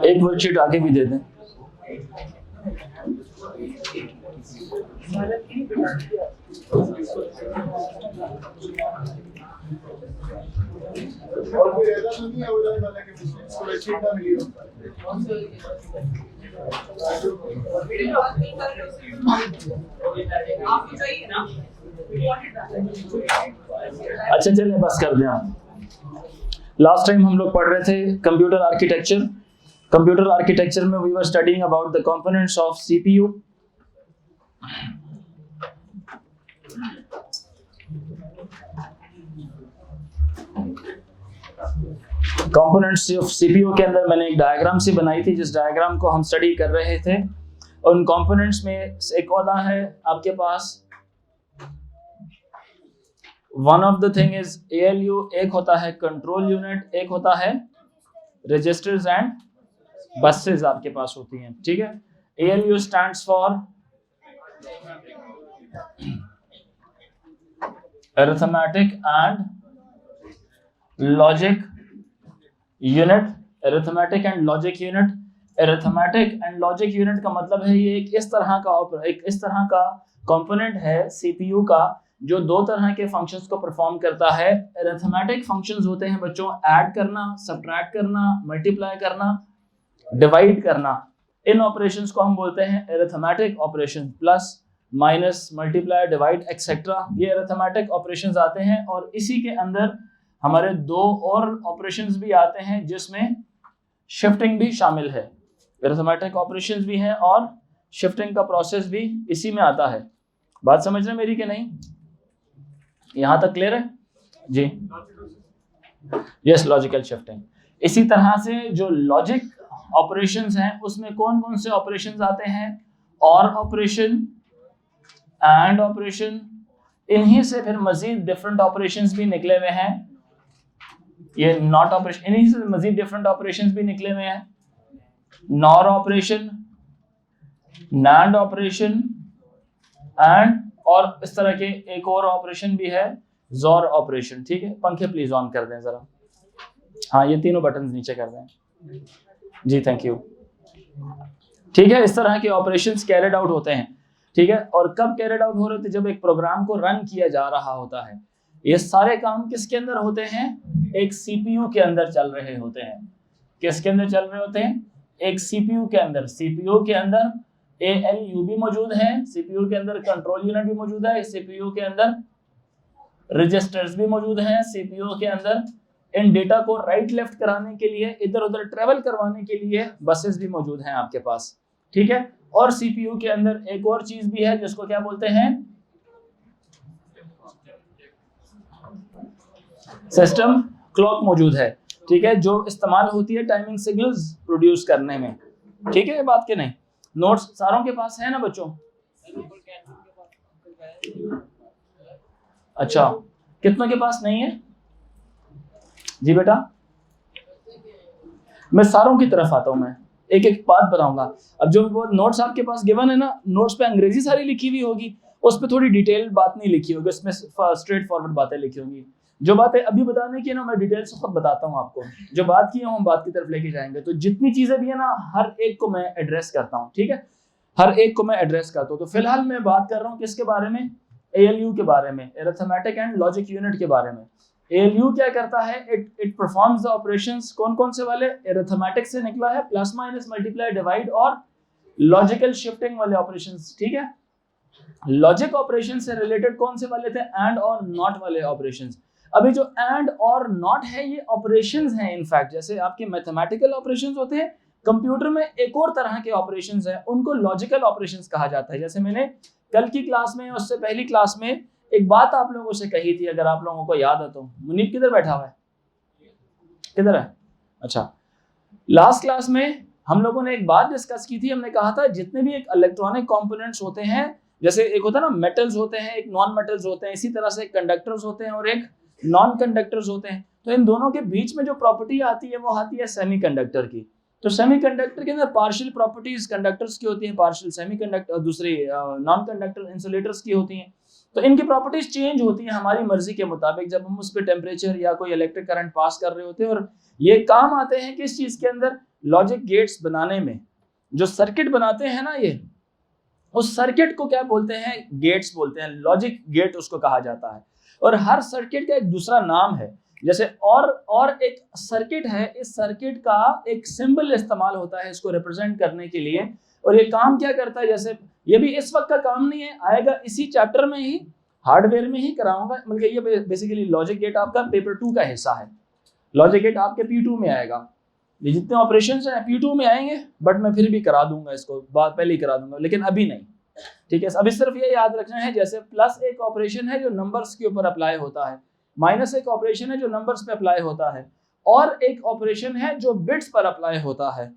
एक वर्कशीट आगे भी दे दें। और कोई ऐसा तो नहीं है हो जाने वाला कि स्प्रेडशीट ना मिली हो? अच्छा चलिए बस कर दें आप। लास्ट टाइम हम लोग पढ़ रहे थे कंप्यूटर आर्किटेक्चर। कंप्यूटर आर्किटेक्चर में we were studying about the components of CPU. Components of CPU के अंदर मैंने एक डायग्राम सी बनाई थी, जिस डायग्राम को हम स्टडी कर रहे थे। और उन कंपोनेंट्स में एक होता है आपके पास, one of the thing is ALU, एक होता है कंट्रोल यूनिट, एक होता है रजिस्टर्स एंड बसेस आपके पास होती हैं, ठीक है। ALU stands for arithmetic and logic unit. Arithmetic and logic unit. Arithmetic and logic unit का मतलब है ये एक इस तरह का कंपोनेंट है सीपीयू का जो दो तरह के फंक्शंस को परफॉर्म करता है। अरिथमेटिक फंक्शंस होते हैं बच्चों, ऐड करना, सब्ट्रैक्ट करना, मल्टीप्लाई करना, डिवाइड करना। इन ऑपरेशंस को हम बोलते हैं arithmetic operation, plus minus multiply divide etcetera, ये अरिथमेटिक ऑपरेशंस आते हैं। और इसी के अंदर हमारे दो और ऑपरेशंस भी आते हैं जिसमें शिफ्टिंग भी शामिल है। अरिथमेटिक ऑपरेशंस भी हैं और शिफ्टिंग का प्रोसेस भी इसी में आता है। बात समझ रहे मेरी कि नहीं? यहां तक क्लियर है जी? Yes, logical shifting. इसी तरह से जो लॉजिक ऑपरेशंस हैं उसमें कौन कौन से ऑपरेशंस आते हैं? और ऑपरेशन, एंड ऑपरेशन, इन्हीं से फिर मजीद डिफरेंट ऑपरेशंस भी निकले हुए हैं। ये नॉट ऑपरेशन, इन्हीं से मजीद डिफरेंट ऑपरेशंस भी निकले हुए हैं। Nor operation, NAND operation, and और इस तरह के एक और ऑपरेशन भी है, जोर ऑपरेशन, ठीक है। पंखे प्लीज ऑन कर दें जरा। हाँ, ये तीनों बटन नीचे कर दें जी, थैंक यू। ठीक है, इस तरह के ऑपरेशंस कैरिड आउट होते हैं, ठीक है। और कब कैरिड आउट हो रहे थे? जब एक प्रोग्राम को रन किया जा रहा होता है। ये सारे काम किसके अंदर होते हैं? एक सीपीयू के अंदर चल रहे होते हैं। किसके अंदर चल रहे होते हैं? एक सीपीयू के अंदर। सीपीयू के अंदर एएलयू भी मौजूद है, सीपीयू के अंदर कंट्रोल यूनिट भी मौजूद है, सीपीयू के अंदर रजिस्टर्स भी मौजूद हैं, सीपीयू के अंदर इन डेटा को राइट लेफ्ट कराने के लिए, इधर उधर ट्रेवल करवाने के लिए बसेस भी मौजूद हैं आपके पास, ठीक है। और सीपीयू के अंदर एक और चीज भी है जिसको क्या बोलते हैं? सिस्टम क्लॉक मौजूद है, ठीक है, जो इस्तेमाल होती है टाइमिंग सिग्नल्स प्रोड्यूस करने में, ठीक है। ये बात के नहीं? नोट्स सारों के पास है ना बच्चों? अच्छा, कितनों के पास नहीं है जी बेटा? मैं सारों की तरफ आता हूं, मैं एक एक बात बताऊंगा। अब जो वो नोट्स आपके पास गिवन है ना, नोट्स पे अंग्रेजी सारी लिखी हुई होगी, उस पर थोड़ी डिटेल बात नहीं लिखी होगी, उसमें स्ट्रेट फॉरवर्ड बातें लिखी होंगी। जो बातें अभी बताने की है ना, मैं डिटेल से खुद बताता हूँ आपको। जो बात की है हम बात की तरफ लेके जाएंगे। तो जितनी चीजें भी है ना, हर एक को मैं एड्रेस करता हूँ, ठीक है, हर एक को मैं एड्रेस करता हूँ। तो फिलहाल मैं बात कर रहा हूँ किसके बारे में? एएलयू के बारे में, अरिथमेटिक एंड लॉजिक यूनिट के बारे में। एएलयू क्या करता है? It performs the operations. कौन कौन से वाले? अरिथमेटिक से निकला है, प्लस माइनस मल्टीप्लाई डिवाइड और लॉजिकल शिफ्टिंग वाले ऑपरेशंस, ठीक है। लॉजिक ऑपरेशन से रिलेटेड कौन से वाले थे? एंड और नॉट वाले ऑपरेशंस। अभी जो एंड और नॉट है ये ऑपरेशंस हैं। इनफैक्ट जैसे आपके मैथमेटिकल ऑपरेशंस होते हैं, कंप्यूटर में एक और तरह के ऑपरेशंस हैं, उनको लॉजिकल ऑपरेशंस कहा जाता है। जैसे मैंने कल की क्लास में, उससे पहली क्लास में एक बात आप लोगों से कही थी, अगर आप लोगों को याद है तो। मुनीब किधर बैठा हुआ है? किधर है? अच्छा, लास्ट क्लास में हम लोगों ने एक बात डिस्कस की थी। हमने कहा था जितने भी एक इलेक्ट्रॉनिक कंपोनेंट्स होते हैं, जैसे एक होता है ना मेटल्स होते हैं, एक नॉन मेटल्स होते हैं, इसी तरह से कंडक्टर्स होते हैं और एक नॉन कंडक्टर्स होते हैं। तो इन दोनों के बीच में जो प्रॉपर्टी आती है वो आती है सेमीकंडक्टर की। तो सेमीकंडक्टर के अंदर पार्शियल प्रॉपर्टीज कंडक्टर्स की होती हैं, पार्शियल सेमीकंडक्टर, दूसरी नॉन कंडक्टर इंसुलेटर्स की होती हैं। तो इनकी प्रॉपर्टीज चेंज होती हैं हमारी मर्जी के मुताबिक जब हम उस पर टेम्परेचर या कोई इलेक्ट्रिक करंट पास कर रहे होते हैं। और ये काम आते हैं किस चीज़ के अंदर, लॉजिक गेट्स बनाने में। जो सर्किट बनाते हैं ना ये, उस सर्किट को क्या बोलते हैं, गेट्स बोलते हैं, लॉजिक गेट उसको कहा जाता है। और हर सर्किट का एक दूसरा नाम है। जैसे और एक सर्किट है, इस सर्किट का एक सिंबल इस्तेमाल होता है इसको रिप्रेजेंट करने के लिए। और ये काम क्या करता है, जैसे ये भी इस वक्त का काम नहीं है, आएगा इसी चैप्टर में ही, हार्डवेयर में ही कराऊंगा। मतलब ये बेसिकली लॉजिक गेट आपका पेपर 2 का हिस्सा है। लॉजिक गेट आपके P2 में आएगा, ये जितने ऑपरेशंस हैं P2 में आएंगे, बट मैं फिर भी करा दूंगा इसको, बात पहले ही करा दूंगा, लेकिन अभी नहीं, ठीक है। अभी सिर्फ ये याद रखना है, जैसे प्लस एक ऑपरेशन है जो नंबर्स के ऊपर अप्लाई होता है, माइनस एक ऑपरेशन है जो नंबर्स पे अप्लाई होता है, और एक ऑपरेशन है जो बिट्स पर अप्लाई होता है,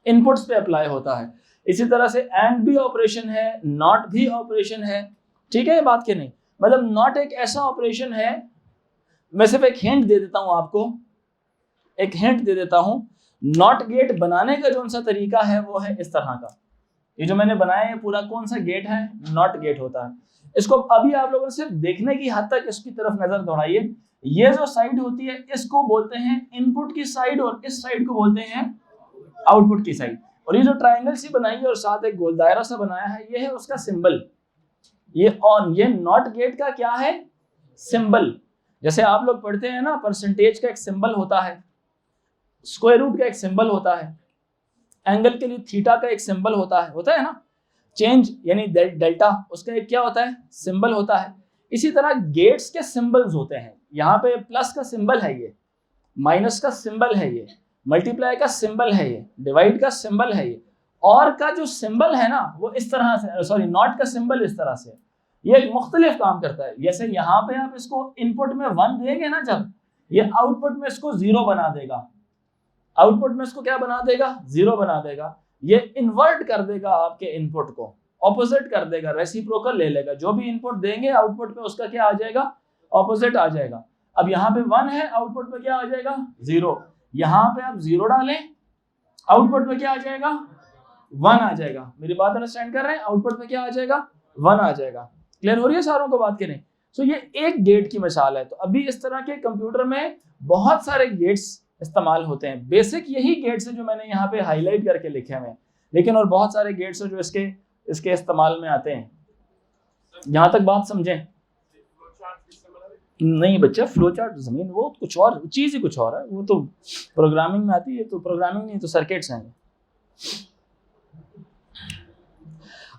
इनपुट्स पे अप्लाई होता है। इसी तरह से एंड भी ऑपरेशन है, नॉट भी ऑपरेशन है, ठीक है। ये बात के नहीं, मतलब नॉट एक ऐसा ऑपरेशन है, मैं सिर्फ एक हिंट दे देता हूं आपको, एक हिंट दे देता हूं। नॉट गेट बनाने का जो सा तरीका है वो है इस तरह का। ये जो मैंने बनाया है पूरा कौन सा गेट है, नॉट गेट होता है। इसको अभी आप लोगों ने सिर्फ देखने की हद तक इसकी तरफ नजर दौड़ाइए। ये जो साइड होती है इसको बोलते हैं इनपुट की साइड, और इस साइड को बोलते हैं आउटपुट की साइड। और ये जो ट्रायंगल सी बनाई है और साथ एक गोल दायरा सा बनाया है, ये है उसका सिंबल। ये ऑन, ये नॉट गेट का क्या है, सिंबल। जैसे आप लोग पढ़ते हैं ना, परसेंटेज का एक सिंबल होता है, स्क्वायर रूट का एक सिंबल होता है, एंगल के लिए थीटा का एक सिंबल होता है ना, चेंज यानी डेल्टा, उसका एक क्या होता है, सिंबल होता है। इसी तरह गेट्स के सिंबल्स होते हैं। यहाँ पे प्लस का सिंबल है, ये माइनस का सिंबल है, ये मल्टीप्लाई का सिंबल है, ये डिवाइड का सिंबल है, ये और का जो सिंबल है ना वो इस तरह से, सॉरी नॉट का सिंबल इस तरह से, ये एक मुख्तलिफ काम करता है। जैसे यहाँ पे आप इसको इनपुट में 1 देंगे ना, जब ये आउटपुट में इसको 0 बना देगा, आउटपुट में इसको क्या बना देगा, 0 बना देगा। ये इन्वर्ट कर देगा आपके इनपुट को, ऑपोजिट कर देगा, रेसिप्रोकल ले लेगा। जो भी इनपुट देंगे आउटपुट पे उसका क्या आ जाएगा, ऑपोजिट आ जाएगा। अब यहाँ पे 1 है, आउटपुट पे क्या आ जाएगा, 0। यहाँ पे आप 0 डालें, आउटपुट पे क्या आ जाएगा, 1 आ जाएगा। मेरी बात अंडरस्टैंड कर रहे हैं, आउटपुट पे क्या आ जाएगा, 1 आ जाएगा। क्लियर हो रही है सारों को बात, करें। सो ये एक गेट की मिसाल है। तो अभी इस तरह के कंप्यूटर में बहुत सारे गेट्स इस्तेमाल होते हैं। बेसिक यही गेट्स है जो मैंने यहाँ पे हाईलाइट करके लिखे हुए हैं, लेकिन और बहुत सारे गेट्स हैं जो इसके इस्तेमाल में आते हैं। यहाँ तक बात समझें? नहीं बच्चा, फ्लो चार्ट जमीन वो कुछ और चीज़ ही कुछ और है, वो तो प्रोग्रामिंग में आती है। तो प्रोग्रामिंग नहीं तो सर्किट्स हैं।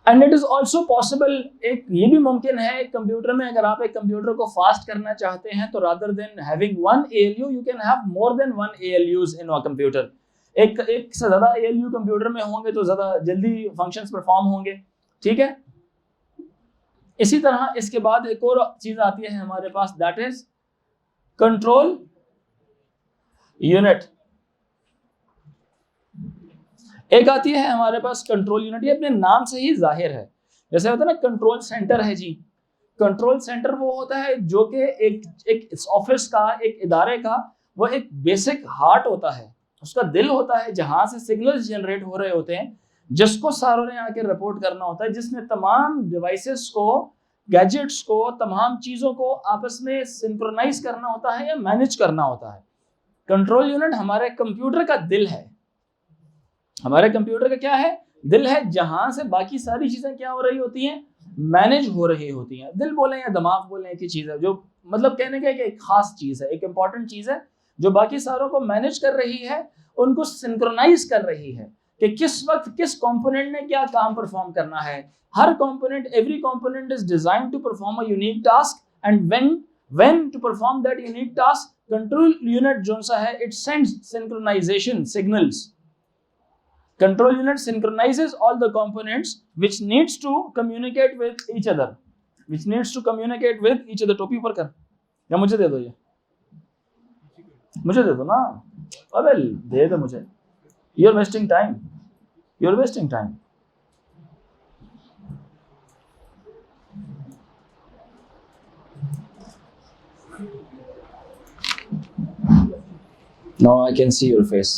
And it is also possible, एक ये भी मुमकिन है एक कंप्यूटर में, अगर आप एक कंप्यूटर को फास्ट करना चाहते हैं तो rather than having 1 ALU you can have more than 1 ALUs in a computer. एक से ज़्यादा ALU कंप्यूटर में होंगे तो ज़्यादा जल्दी फंक्शंस परफॉर्म होंगे, ठीक है। इसी तरह इसके बाद एक और चीज़ आती है हमारे पास, दैट इज कंट्रोल यूनिट। एक आती है हमारे पास कंट्रोल यूनिट, ये अपने नाम से ही जाहिर है। जैसे होता है ना कंट्रोल सेंटर है जी, कंट्रोल सेंटर वो होता है जो कि एक ऑफिस का, एक इदारे का वो एक बेसिक हार्ट होता है, उसका दिल होता है, जहां से सिग्नल्स जनरेट हो रहे होते हैं, जिसको सारों ने आके रिपोर्ट करना होता है, जिसमें तमाम डिवाइसेस को, गैजेट्स को, तमाम चीज़ों को आपस में सिंक्रोनाइज करना होता है या मैनेज करना होता है। कंट्रोल यूनिट हमारे कंप्यूटर का दिल है। हमारे कंप्यूटर का क्या है, दिल है, जहां से बाकी सारी चीजें क्या हो रही होती हैं, मैनेज हो रही होती हैं। दिल बोले या दिमाग बोले, एक ही चीज है, जो मतलब कहने का एक खास चीज है, एक इंपॉर्टेंट चीज है जो बाकी सारों को मैनेज कर रही है, उनको सिंक्रोनाइज कर रही है कि किस वक्त किस कंपोनेंट ने क्या काम परफॉर्म करना है। हर component, every component is designed to perform a unique task, and when to perform that unique task, control unit जो सा है, it sends synchronisation signals. Control unit synchronizes all the components which needs to communicate with each other, टोपी ऊपर कर, या मुझे दे दो, ये मुझे दे दो ना, अबे दे दो मुझे। You're wasting time. Now I can see your face.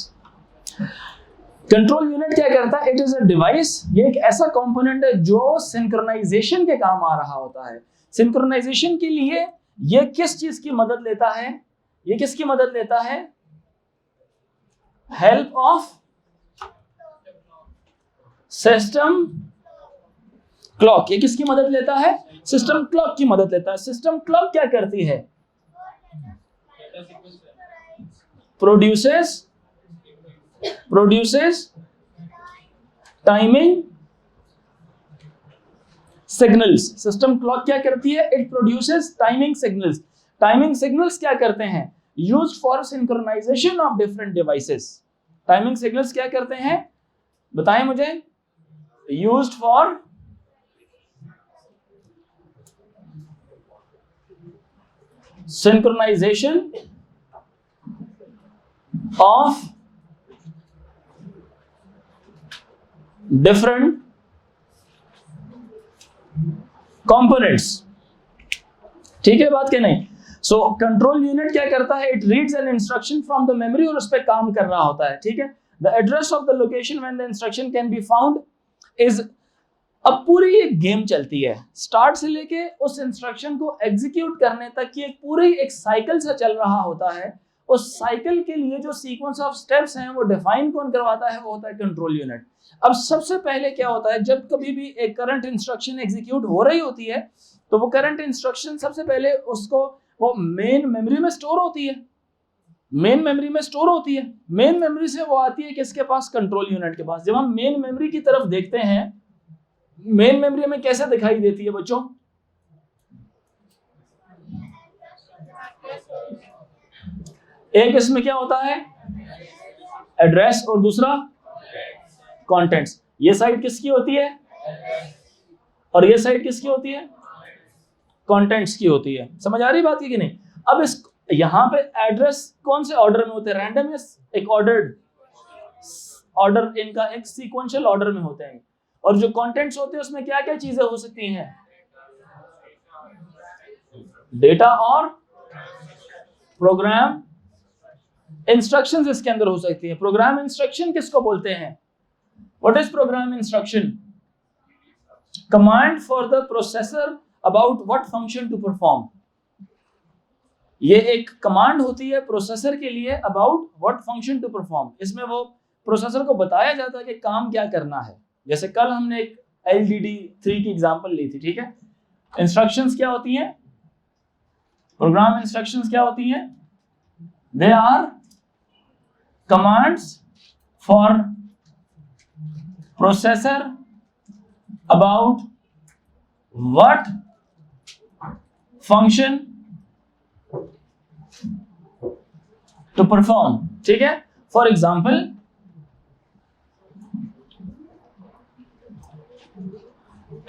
Control unit क्या करता है? इट इज अ डिवाइस, ये एक ऐसा कंपोनेंट है जो सिंक्रोनाइजेशन के काम आ रहा होता है। सिंक्रोनाइजेशन के लिए ये किस चीज की मदद लेता है? ये किसकी मदद लेता है? Help of system clock. ये किसकी मदद लेता है? सिस्टम क्लॉक की मदद लेता है। सिस्टम क्लॉक क्या करती है? Produces timing signals. System clock क्या करती है? It produces timing signals. Timing signals क्या करते हैं? Used for synchronization of different devices. Timing signals क्या करते हैं? बताएं मुझे। Used for synchronization of different components। ठीक है बात क्या नहीं? सो कंट्रोल यूनिट क्या करता है? It reads an instruction from the memory और उस पर काम कर रहा होता है। ठीक है। The address of the location when the instruction can be found is. अब पूरी एक गेम चलती है, स्टार्ट से लेके उस इंस्ट्रक्शन को एग्जीक्यूट करने तक की एक पूरी एक साइकिल सा चल रहा होता है। उस साइकिल के लिए जो सीक्वेंस ऑफ स्टेप्स हैं वो डिफाइन कौन करवाता है? वो होता है कंट्रोल यूनिट। अब सबसे पहले क्या होता है, जब कभी भी एक करंट इंस्ट्रक्शन एग्जीक्यूट हो रही होती है तो वो करंट इंस्ट्रक्शन सबसे पहले उसको वो मेन मेमोरी में स्टोर होती है। मेन मेमोरी में स्टोर होती है। मेन मेमोरी से वो आती है किसके पास? कंट्रोल यूनिट के पास। जब हम मेन मेमोरी की तरफ देखते हैं, मेन मेमोरी में कैसे दिखाई देती है बच्चों? एक इसमें क्या होता है? एड्रेस, और दूसरा कंटेंट्स। ये साइड किसकी होती है और ये साइड किसकी होती है? कंटेंट्स की होती है। समझ आ रही बात है कि नहीं? अब इस यहां पे एड्रेस कौन से ऑर्डर में होते हैं? रैंडम या एक ऑर्डर्ड ऑर्डर? इनका एक सीक्वेंशियल ऑर्डर में होते हैं। और जो कंटेंट्स होते हैं उसमें क्या क्या चीजें हो सकती हैं? डेटा और प्रोग्राम इंस्ट्रक्शंस इसके अंदर हो सकती हैं। प्रोग्राम इंस्ट्रक्शन किसको बोलते हैं? What is program instruction? Command for the processor about what function to perform. ये एक कमांड होती है प्रोसेसर के लिए अबाउट व्हाट फंक्शन टू परफॉर्म। इसमें वो प्रोसेसर को बताया जाता है कि काम क्या करना है। जैसे कल हमने एक LDD3 की एग्जांपल ली थी। ठीक है। इंस्ट्रक्शंस क्या होती हैं? प्रोग्राम इंस्ट्रक्शंस क्या होती हैं? They are commands for processor about what function to perform. ठीक है। फॉर एग्जाम्पल,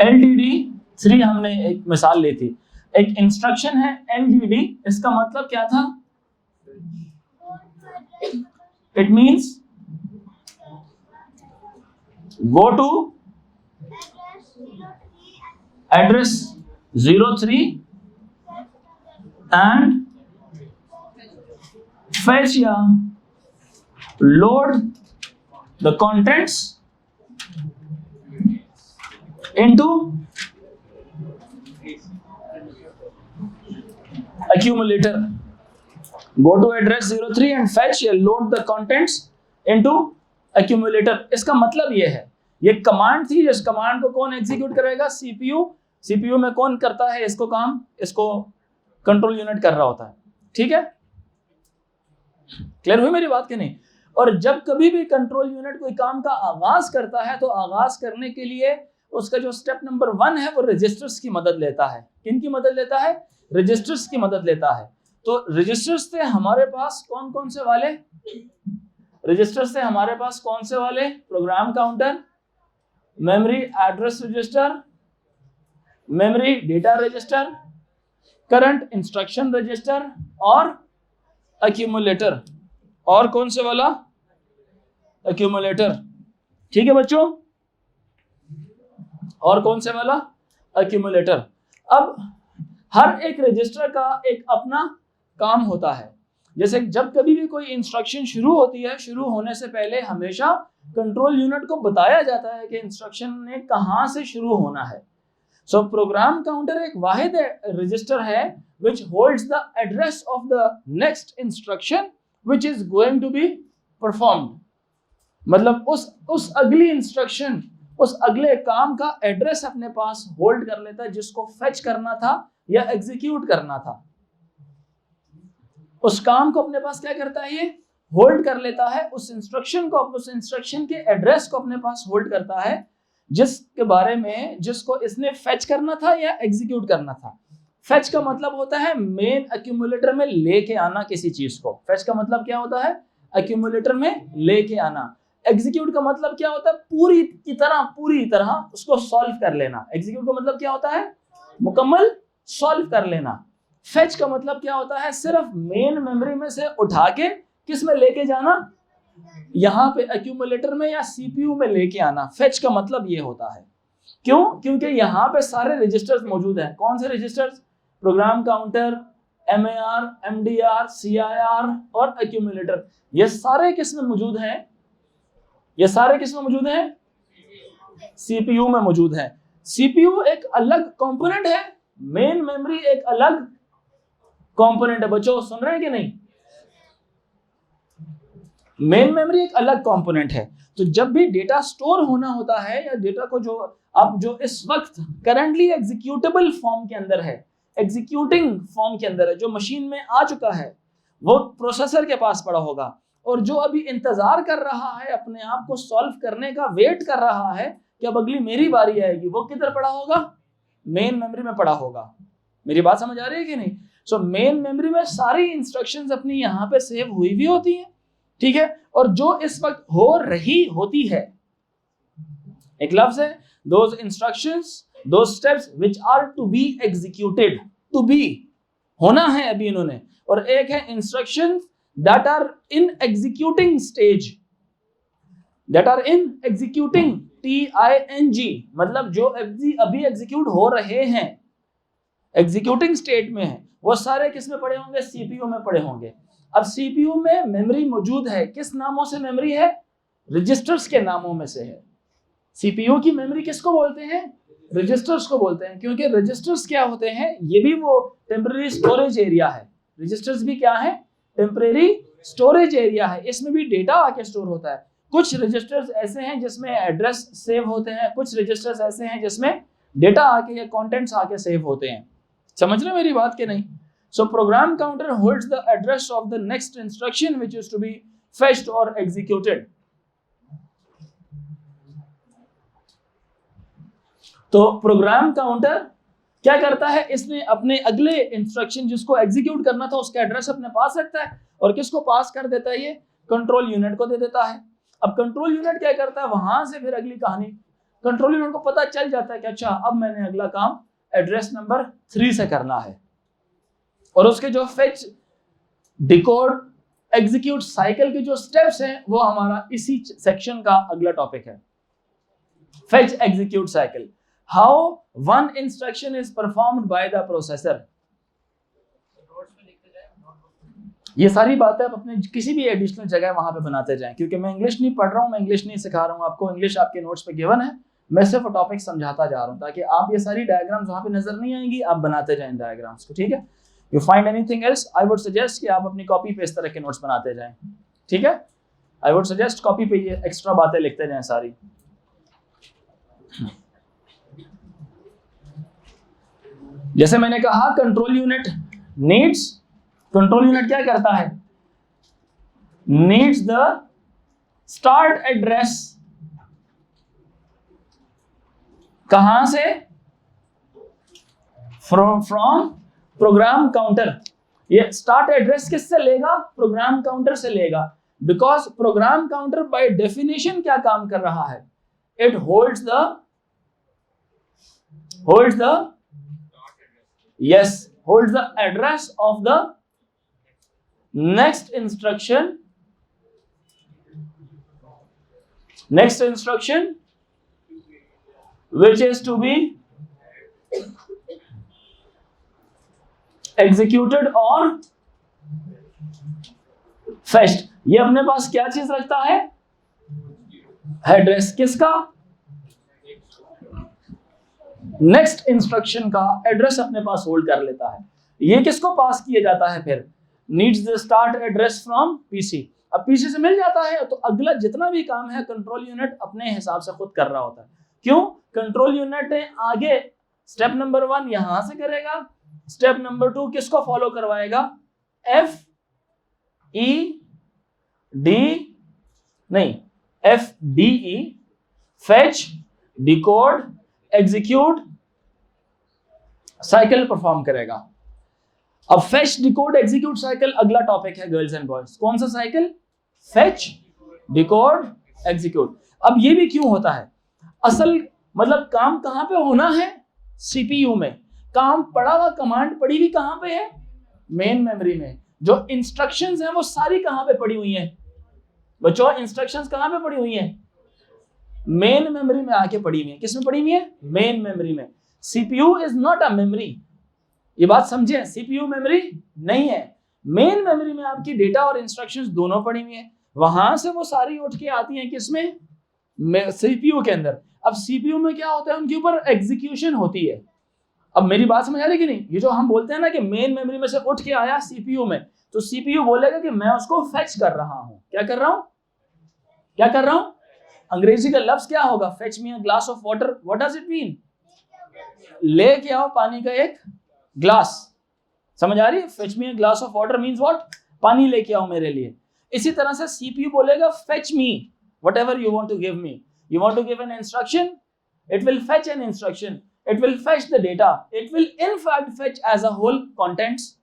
LDD3 हमने एक मिसाल ली थी। एक इंस्ट्रक्शन है LDD, इसका मतलब क्या था? It means go to address 03 and fetch या load the contents into accumulator. Go to address 03 and fetch या load the contents into accumulator। इसका मतलब ये है, ये कमांड थी। इस कमांड को कौन एग्जीक्यूट करेगा? CPU। CPU में कौन करता है इसको काम? इसको कंट्रोल यूनिट कर रहा होता है। ठीक है। क्लियर हुई मेरी बात कि नहीं? और जब कभी भी कंट्रोल यूनिट कोई काम का आगाज करता है तो आगाज करने के लिए उसका जो स्टेप नंबर 1 है वो रजिस्टर्स की मदद लेता है। किन की मदद लेता है? रजिस्टर्स की मदद लेता है। तो रजिस्टर्स से हमारे पास कौन कौन से वाले? रजिस्टर्स से हमारे पास कौन से वाले? Program counter, memory address register, memory data register, current instruction register और एक्यूमुलेटर। और कौन से वाला? एक्यूमुलेटर। ठीक है बच्चों। और कौन से वाला? एक्यूमुलेटर। अब हर एक रजिस्टर का एक अपना काम होता है। जैसे जब कभी भी कोई इंस्ट्रक्शन शुरू होती है, शुरू होने से पहले हमेशा कंट्रोल यूनिट को बताया जाता है कि इंस्ट्रक्शन ने कहां से शुरू होना है। सो प्रोग्राम काउंटर एक वाहिद रजिस्टर है which holds the address of the next instruction which is going to be performed। मतलब उस अगली इंस्ट्रक्शन, उस अगले काम का एड्रेस अपने पास होल्ड कर लेता है जिसको फेच करना था या एग्जीक्यूट करना था। उस काम को अपने पास क्या करता है, ये होल्ड कर लेता है, उस इंस्ट्रक्शन को, उस इंस्ट्रक्शन के एड्रेस को अपने पास होल्ड करता है जिसके बारे में, जिसको इसने फेच करना था या एग्जीक्यूट करना था। फेच का मतलब होता है मेन एक्यूमुलेटर में लेके आना किसी चीज को। फेच का मतलब क्या होता है, एक्यूमुलेटर में लेके आना। एग्जीक्यूट का मतलब क्या होता है, पूरी तरह उसको सॉल्व कर लेना। एग्जीक्यूट का मतलब क्या होता है, मुकम्मल सॉल्व कर लेना। फेच का मतलब क्या होता है, सिर्फ मेन मेमोरी में से उठा के किस में लेके जाना, यहाँ पे एक्यूमुलेटर में या सीपीयू में लेके आना। फेच का मतलब ये होता है। क्यों? क्योंकि यहाँ पे सारे रजिस्टर्स मौजूद हैं। कौन से registers? Program counter, MAR, MDR, CIR और एक्यूमुलेटर। ये सारे किस में मौजूद हैं? ये सारे किस में मौजूद हैं? सीपीयू में मौजूद है। सीपीयू एक अलग कंपोनेंट है, मेन मेमोरी एक अलग कंपोनेंट है। बच्चों सुन रहे हैं कि नहीं? मेन मेमोरी एक अलग कंपोनेंट है। तो जब भी डेटा स्टोर होना होता है या डेटा को जो इस वक्त करंटली एग्जीक्यूटेबल फॉर्म के अंदर है, एग्जीक्यूटिंग फॉर्म के अंदर है, जो मशीन में आ चुका है, वो प्रोसेसर के पास पड़ा होगा। और जो अभी इंतजार कर रहा है, अपने आप को सॉल्व करने का वेट कर रहा है कि अब अगली मेरी बारी आएगी, वो किधर पड़ा होगा? मेन मेमोरी में पड़ा होगा। मेरी बात समझ आ रही है कि नहीं? सो मेन मेमोरी में सारी इंस्ट्रक्शंस अपनी यहाँ पे सेव हुई भी होती हैं, ठीक है। और जो इस वक्त हो रही होती है, एक लफ्ज है, those instructions, those steps which are to be executed, to be होना है अभी इन्होंने। और एक है instructions that are in executing stage, that are in executing, TING, मतलब जो अभी एग्जीक्यूट हो रहे हैं, एग्जीक्यूटिंग स्टेट में है, वो सारे किस में पड़े होंगे? सीपीयू में पड़े होंगे। अब सीपीयू में मेमोरी मौजूद है, किस नामों से मेमोरी है? रजिस्टर्स के नामों में से है। सीपीयू की मेमोरी किसको बोलते हैं? रजिस्टर्स को बोलते हैं। क्योंकि रजिस्टर्स क्या होते हैं, ये भी वो टेम्परेरी स्टोरेज एरिया है। रजिस्टर्स भी क्या है? टेम्परेरी स्टोरेज एरिया है। इसमें भी डेटा आके स्टोर होता है। कुछ रजिस्टर्स ऐसे हैं जिसमें एड्रेस सेव होते हैं, कुछ रजिस्टर्स ऐसे हैं जिसमें डेटा आके या कंटेंट्स आके सेव होते हैं। समझ रहे मेरी बात के नहीं? So program counter holds the address of the next instruction which is to be fetched और एग्जीक्यूटेड। तो प्रोग्राम काउंटर क्या करता है, इसने अपने अगले इंस्ट्रक्शन जिसको एग्जीक्यूट करना था उसका एड्रेस अपने पास रखता है और किसको पास कर देता है? ये कंट्रोल यूनिट को दे देता है। अब कंट्रोल यूनिट क्या करता है, वहां से फिर अगली कहानी, कंट्रोल यूनिट को पता चल जाता है कि अच्छा अब मैंने अगला काम एड्रेस नंबर 3 से करना है। और उसके जो फेच, डिकोड, एग्जीक्यूट साइकिल के जो स्टेप्स हैं वो हमारा इसी सेक्शन का अगला टॉपिक है, fetch execute cycle. How one instruction is performed by the processor। ये सारी बातें आप अपने किसी भी एडिशनल जगह वहां पे बनाते जाएं, क्योंकि मैं इंग्लिश नहीं पढ़ रहा हूँ, मैं इंग्लिश नहीं सिखा रहा हूँ आपको। इंग्लिश आपके नोट्स पे गिवन है, मैं सिर्फ टॉपिक समझाता जा रहा हूँ ताकि आप ये सारी डायग्राम्स वहां पे नजर नहीं आएंगी, आप बनाते जाएं डायग्राम्स को, ठीक है। You find anything else, I would suggest कि आप अपनी कॉपी पे इस तरह के नोट्स बनाते जाएं, ठीक है। आई वुड सजेस्ट कॉपी पे ये एक्स्ट्रा बातें लिखते जाएं सारी। जैसे मैंने कहा control unit needs, control unit क्या करता है? Needs the start address. कहां से? From program counter. ये स्टार्ट एड्रेस किससे लेगा? प्रोग्राम काउंटर से लेगा। Because program counter by definition क्या काम कर रहा है? It holds the address of the next instruction which is to be executed or fetched, ये अपने पास क्या चीज रखता है? एड्रेस किसका? नेक्स्ट इंस्ट्रक्शन का एड्रेस अपने पास होल्ड कर लेता है। ये किसको पास किया जाता है फिर? Needs the start address from PC. अब पीसी से मिल जाता है तो अगला जितना भी काम है कंट्रोल यूनिट अपने हिसाब से खुद कर रहा होता है। क्यों? कंट्रोल यूनिट आगे स्टेप नंबर 1 यहां से करेगा, स्टेप नंबर 2 किसको फॉलो करवाएगा? F D E, fetch, decode, execute cycle perform करेगा। अब फेच, डिकोड, एग्जीक्यूट साइकिल अगला टॉपिक है गर्ल्स एंड बॉयज। कौन सा साइकिल? Fetch, decode, execute. अब ये भी क्यों होता है? असल मतलब काम कहां पे होना है? सीपीयू में। काम पड़ा हुआ, कमांड पड़ी हुई कहां पे है? मेन मेमोरी में। जो इंस्ट्रक्शंस हैं वो सारी कहां पे पड़ी हुई हैं बच्चों? इंस्ट्रक्शंस कहां पे पड़ी हुई हैं? मेन मेमोरी में आके पड़ी हुई है। किस में पड़ी हुई है? मेन मेमोरी में। CPU is not a memory, ये बात समझे। सीपीयू मेमोरी नहीं है। मेन मेमोरी में आपकी डेटा और इंस्ट्रक्शंस दोनों पड़ी हुई है, वहां से वो सारी उठ के आती हैं किसमें? सीपीयू के अंदर। अब सीपीयू में क्या होता है? उनके ऊपर एग्जीक्यूशन होती है। अब मेरी बात समझ आ रही कि नहीं? ये जो हम बोलते हैं ना कि मेन मेमोरी में से उठ के आया सीपीयू में, तो सीपीयू बोलेगा कि मैं उसको फेच कर रहा हूं। क्या कर रहा हूं? क्या कर रहा हूं? अंग्रेजी का लफ्ज क्या होगा? Fetch me a glass of water. What does it mean? लेके आओ पानी का एक ग्लास। समझ आ रही है? Fetch me a glass of water means what? पानी लेके आओ मेरे लिए। इसी तरह से सीपीयू बोलेगा fetch me whatever you want to give me. You want to give an instruction, it will fetch an instruction, it will fetch the data, it will in fact fetch as a whole contents.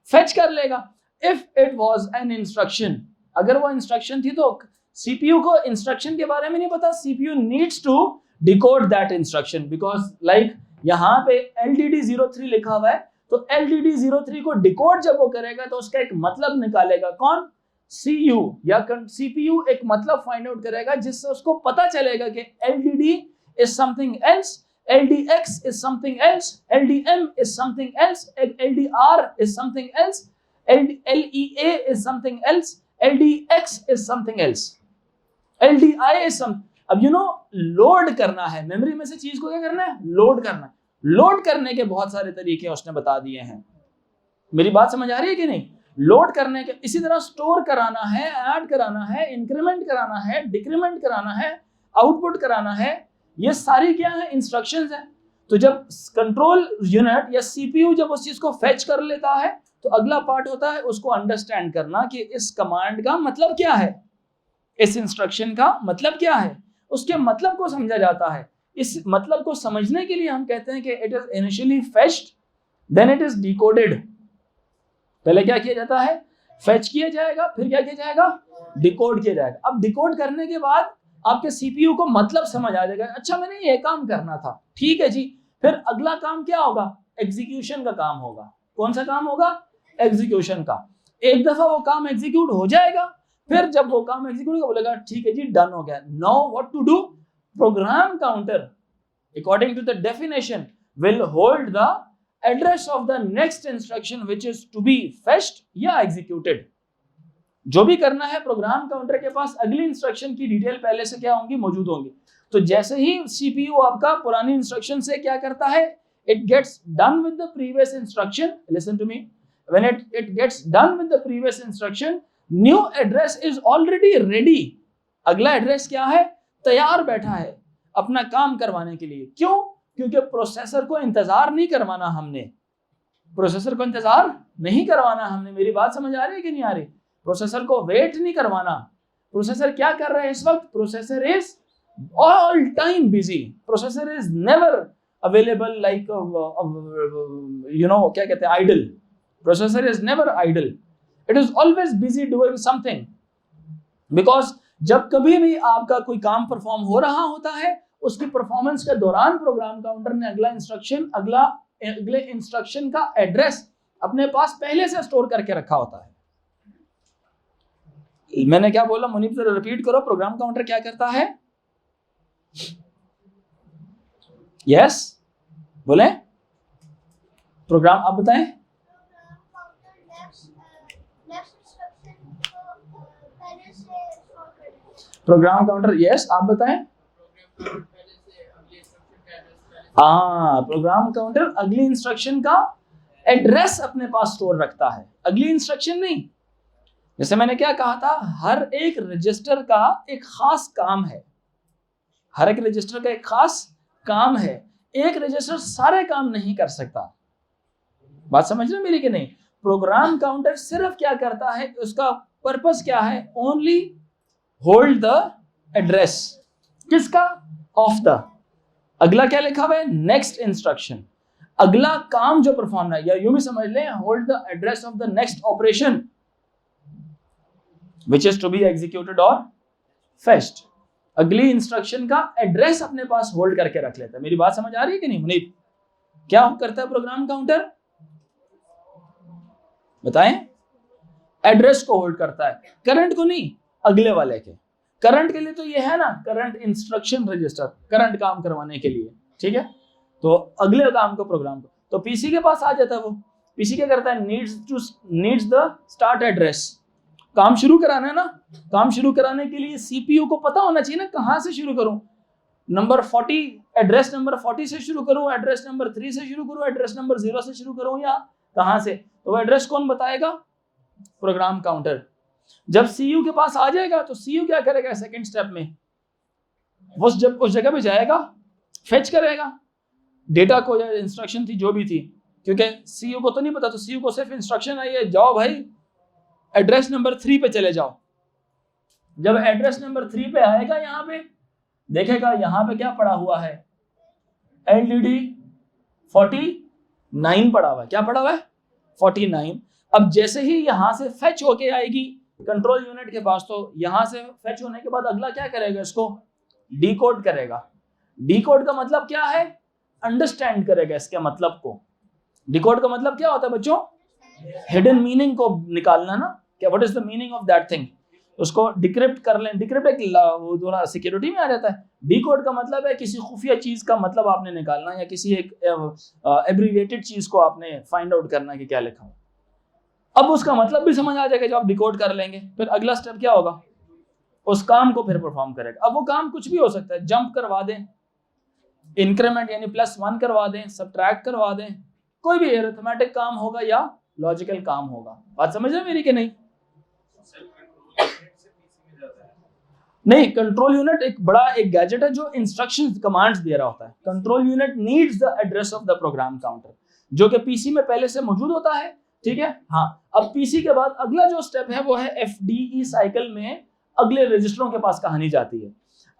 Fetch कर लेगा। If it was an instruction, अगर वो instruction थी तो CPU को instruction के बारे में नहीं पता। CPU needs to decode that instruction because like यहां पे LDD03 लिखा हुआ है, तो LDD03 को डिकोड जब वो करेगा तो उसका एक मतलब निकालेगा। कौन? सीयू या सीपीयू एक मतलब फाइंड आउट करेगा जिससे उसको पता चलेगा कि LDD is something else, LDX is something else, LDM is something else, LDR is something else, LEA is something else, LDX is something else, LDI is some। अब लोड करना है मेमोरी में से चीज को। क्या करना है? लोड करना है। लोड करने के बहुत सारे तरीके उसने बता दिए हैं। मेरी बात समझ आ रही है कि नहीं? लोड करने के, इसी तरह स्टोर कराना है, ऐड कराना है, इंक्रीमेंट कराना है, डिक्रीमेंट कराना है, आउटपुट कराना है, ये सारी क्या है? इंस्ट्रक्शंस है। तो जब कंट्रोल यूनिट या सीपीयू जब उस चीज को फेच कर लेता है तो अगला पार्ट होता है उसको अंडरस्टैंड करना कि इस कमांड का मतलब क्या है, इस इंस्ट्रक्शन का मतलब क्या है। उसके मतलब को समझा जाता है। इस मतलब को समझने के लिए हम कहते हैं कि it is initially fetched, then it is decoded. पहले क्या किया जाता है? फेच किया जाएगा, फिर क्या किया जाएगा? डिकोड किया जाएगा। अब डिकोड करने के बाद आपके सीपीयू को मतलब समझ आ जाएगा, अच्छा मैंने ये काम करना था, ठीक है जी। फिर अगला काम क्या होगा? एग्जीक्यूशन का काम होगा। कौन सा काम होगा? एग्जीक्यूशन का। एक दफा वो काम एग्जीक्यूट हो जाएगा, फिर जब वो काम एग्जीक्यूट होगा बोलेगा ठीक है जी डन हो गया। Now what to do? Program counter according to the definition will hold the address of the next instruction which is to be fetched या एग्जीक्यूटेड। जो भी करना है प्रोग्राम काउंटर के पास अगली इंस्ट्रक्शन की डिटेल पहले से क्या होंगी? मौजूद होंगी। तो जैसे ही सीपीयू आपका पुरानी इंस्ट्रक्शन से क्या करता है? It gets done with the previous instruction. Listen to me, when it gets done with the previous instruction, new address is already ready. अगला एड्रेस क्या है? तैयार बैठा है अपना काम करवाने के लिए। क्यों? क्योंकि प्रोसेसर को इंतजार नहीं करवाना हमने। प्रोसेसर को इंतजार नहीं करवाना हमने। मेरी बात समझ आ रही है कि नहीं आ रही? प्रोसेसर को वेट नहीं करवाना। प्रोसेसर क्या कर रहा है इस वक्त? Processor is all time busy. Processor is never available like क्या कहते हैं, idle. Processor is never idle, it is always busy doing something. Because जब कभी भी आपका कोई काम परफॉर्म हो रहा होता है, उसकी परफॉर्मेंस के दौरान प्रोग्राम काउंटर ने अगले इंस्ट्रक्शन का एड्रेस अपने पास पहले से स्टोर करके रखा होता है। मैंने क्या बोला मुनीब, जरा रिपीट करो। प्रोग्राम काउंटर क्या करता है? यस बोले, प्रोग्राम आप बताएं। प्रोग्राम काउंटर, यस आप बताएं। हाँ, प्रोग्राम काउंटर अगली इंस्ट्रक्शन का एड्रेस अपने पास स्टोर रखता है, अगली इंस्ट्रक्शन नहीं। जैसे मैंने क्या कहा था, हर एक रजिस्टर का एक खास काम है, हर एक रजिस्टर का एक खास काम है, एक रजिस्टर सारे काम नहीं कर सकता। बात समझ रहे मेरी कि नहीं? प्रोग्राम काउंटर सिर्फ क्या करता है, उसका पर्पस क्या है, ओनली होल्ड द एड्रेस, किसका, ऑफ द। अगला क्या लिखा हुआ है, नेक्स्ट इंस्ट्रक्शन, अगला काम जो परफॉर्म है, या यूं भी समझ लें hold the address of the next operation which is to be executed और फेच्ड। अगली इंस्ट्रक्शन का एड्रेस अपने पास होल्ड करके रख लेता है। मेरी बात समझ आ रही है कि नहीं मुनीब? क्या करता है प्रोग्राम काउंटर, बताएं? एड्रेस को होल्ड करता है, करंट को नहीं, अगले वाले के। करंट के लिए तो ये है ना, करंट इंस्ट्रक्शन रजिस्टर, करंट काम करवाने के लिए, ठीक है। तो अगले काम को प्रोग्राम को, तो पीसी के पास आ जाता है वो। पीसी क्या करता है, नीड्स द स्टार्ट एड्रेस। काम शुरू कराना है ना, काम शुरू कराने के लिए सीपीयू को पता होना चाहिए ना कहां से शुरू करूं, नंबर 40, एड्रेस नंबर 40 से शुरू करूं, एड्रेस नंबर 3 से शुरू करूं, एड्रेस नंबर 0 से शुरू करूं, या कहां से। तो वो एड्रेस कौन बताएगा, प्रोग्राम काउंटर। जब सीयू के पास आ जाएगा तो सीयू क्या करेगा, सेकंड स्टेप में वो जब उस जगह पे जाएगा, फेच करेगा डेटा को या इंस्ट्रक्शन थी जो भी थी, क्योंकि सीयू को तो नहीं पता, तो सीयू को सिर्फ इंस्ट्रक्शन आई है, जाओ भाई एड्रेस नंबर 3 पे चले जाओ। जब एड्रेस नंबर 3 पे आएगा, यहां पे देखेगा यहां पे क्या पड़ा हुआ है, LDD 49 पड़ा हुआ है। क्या पड़ा हुआ है, 49। अब जैसे ही यहां से फेच होके आएगी कंट्रोल यूनिट के पास, तो यहां से फेच होने के बाद अगला क्या करेगा, इसको डिकोड करेगा। डिकोड का मतलब क्या है, अंडरस्टैंड करेगा इसके मतलब को। डिकोड का मतलब क्या होता है बच्चों, हिडन मीनिंग को निकालना ना, क्या what is the meaning of that thing, उसको डिक्रिप्ट कर लें। डिक्रिप्ट एक थोड़ा सिक्योरिटी में आ जाता है। डिकोड का मतलब है किसी खुफिया चीज का मतलब आपने निकालना, या किसी एक एब्रिविएटेड चीज को आपने फाइंड आउट करना कि क्या लिखा हो। अब उसका मतलब भी समझ आ जाएगा जब आप डिकोड कर लेंगे, फिर अगला स्टेप क्या होगा, उस काम को फिर परफॉर्म करेगा। अब वो काम कुछ भी हो सकता है, जंप करवा दें, इंक्रीमेंट यानी +1 करवा दें, सब्ट्रैक्ट करवा दें, कोई भी अरिथमेटिक काम होगा या लॉजिकल काम होगा। बात समझ रहे मेरी कि नहीं? नहीं, कंट्रोल यूनिट एक बड़ा एक गैजेट है जो इंस्ट्रक्शंस कमांड्स दे रहा होता है। Control unit needs the address of the program counter, जो कि पीसी में पहले से मौजूद होता है, ठीक है। हाँ, अब पीसी के बाद अगला जो स्टेप है वो है एफडीई साइकिल में अगले रजिस्टरों के पास कहानी जाती है।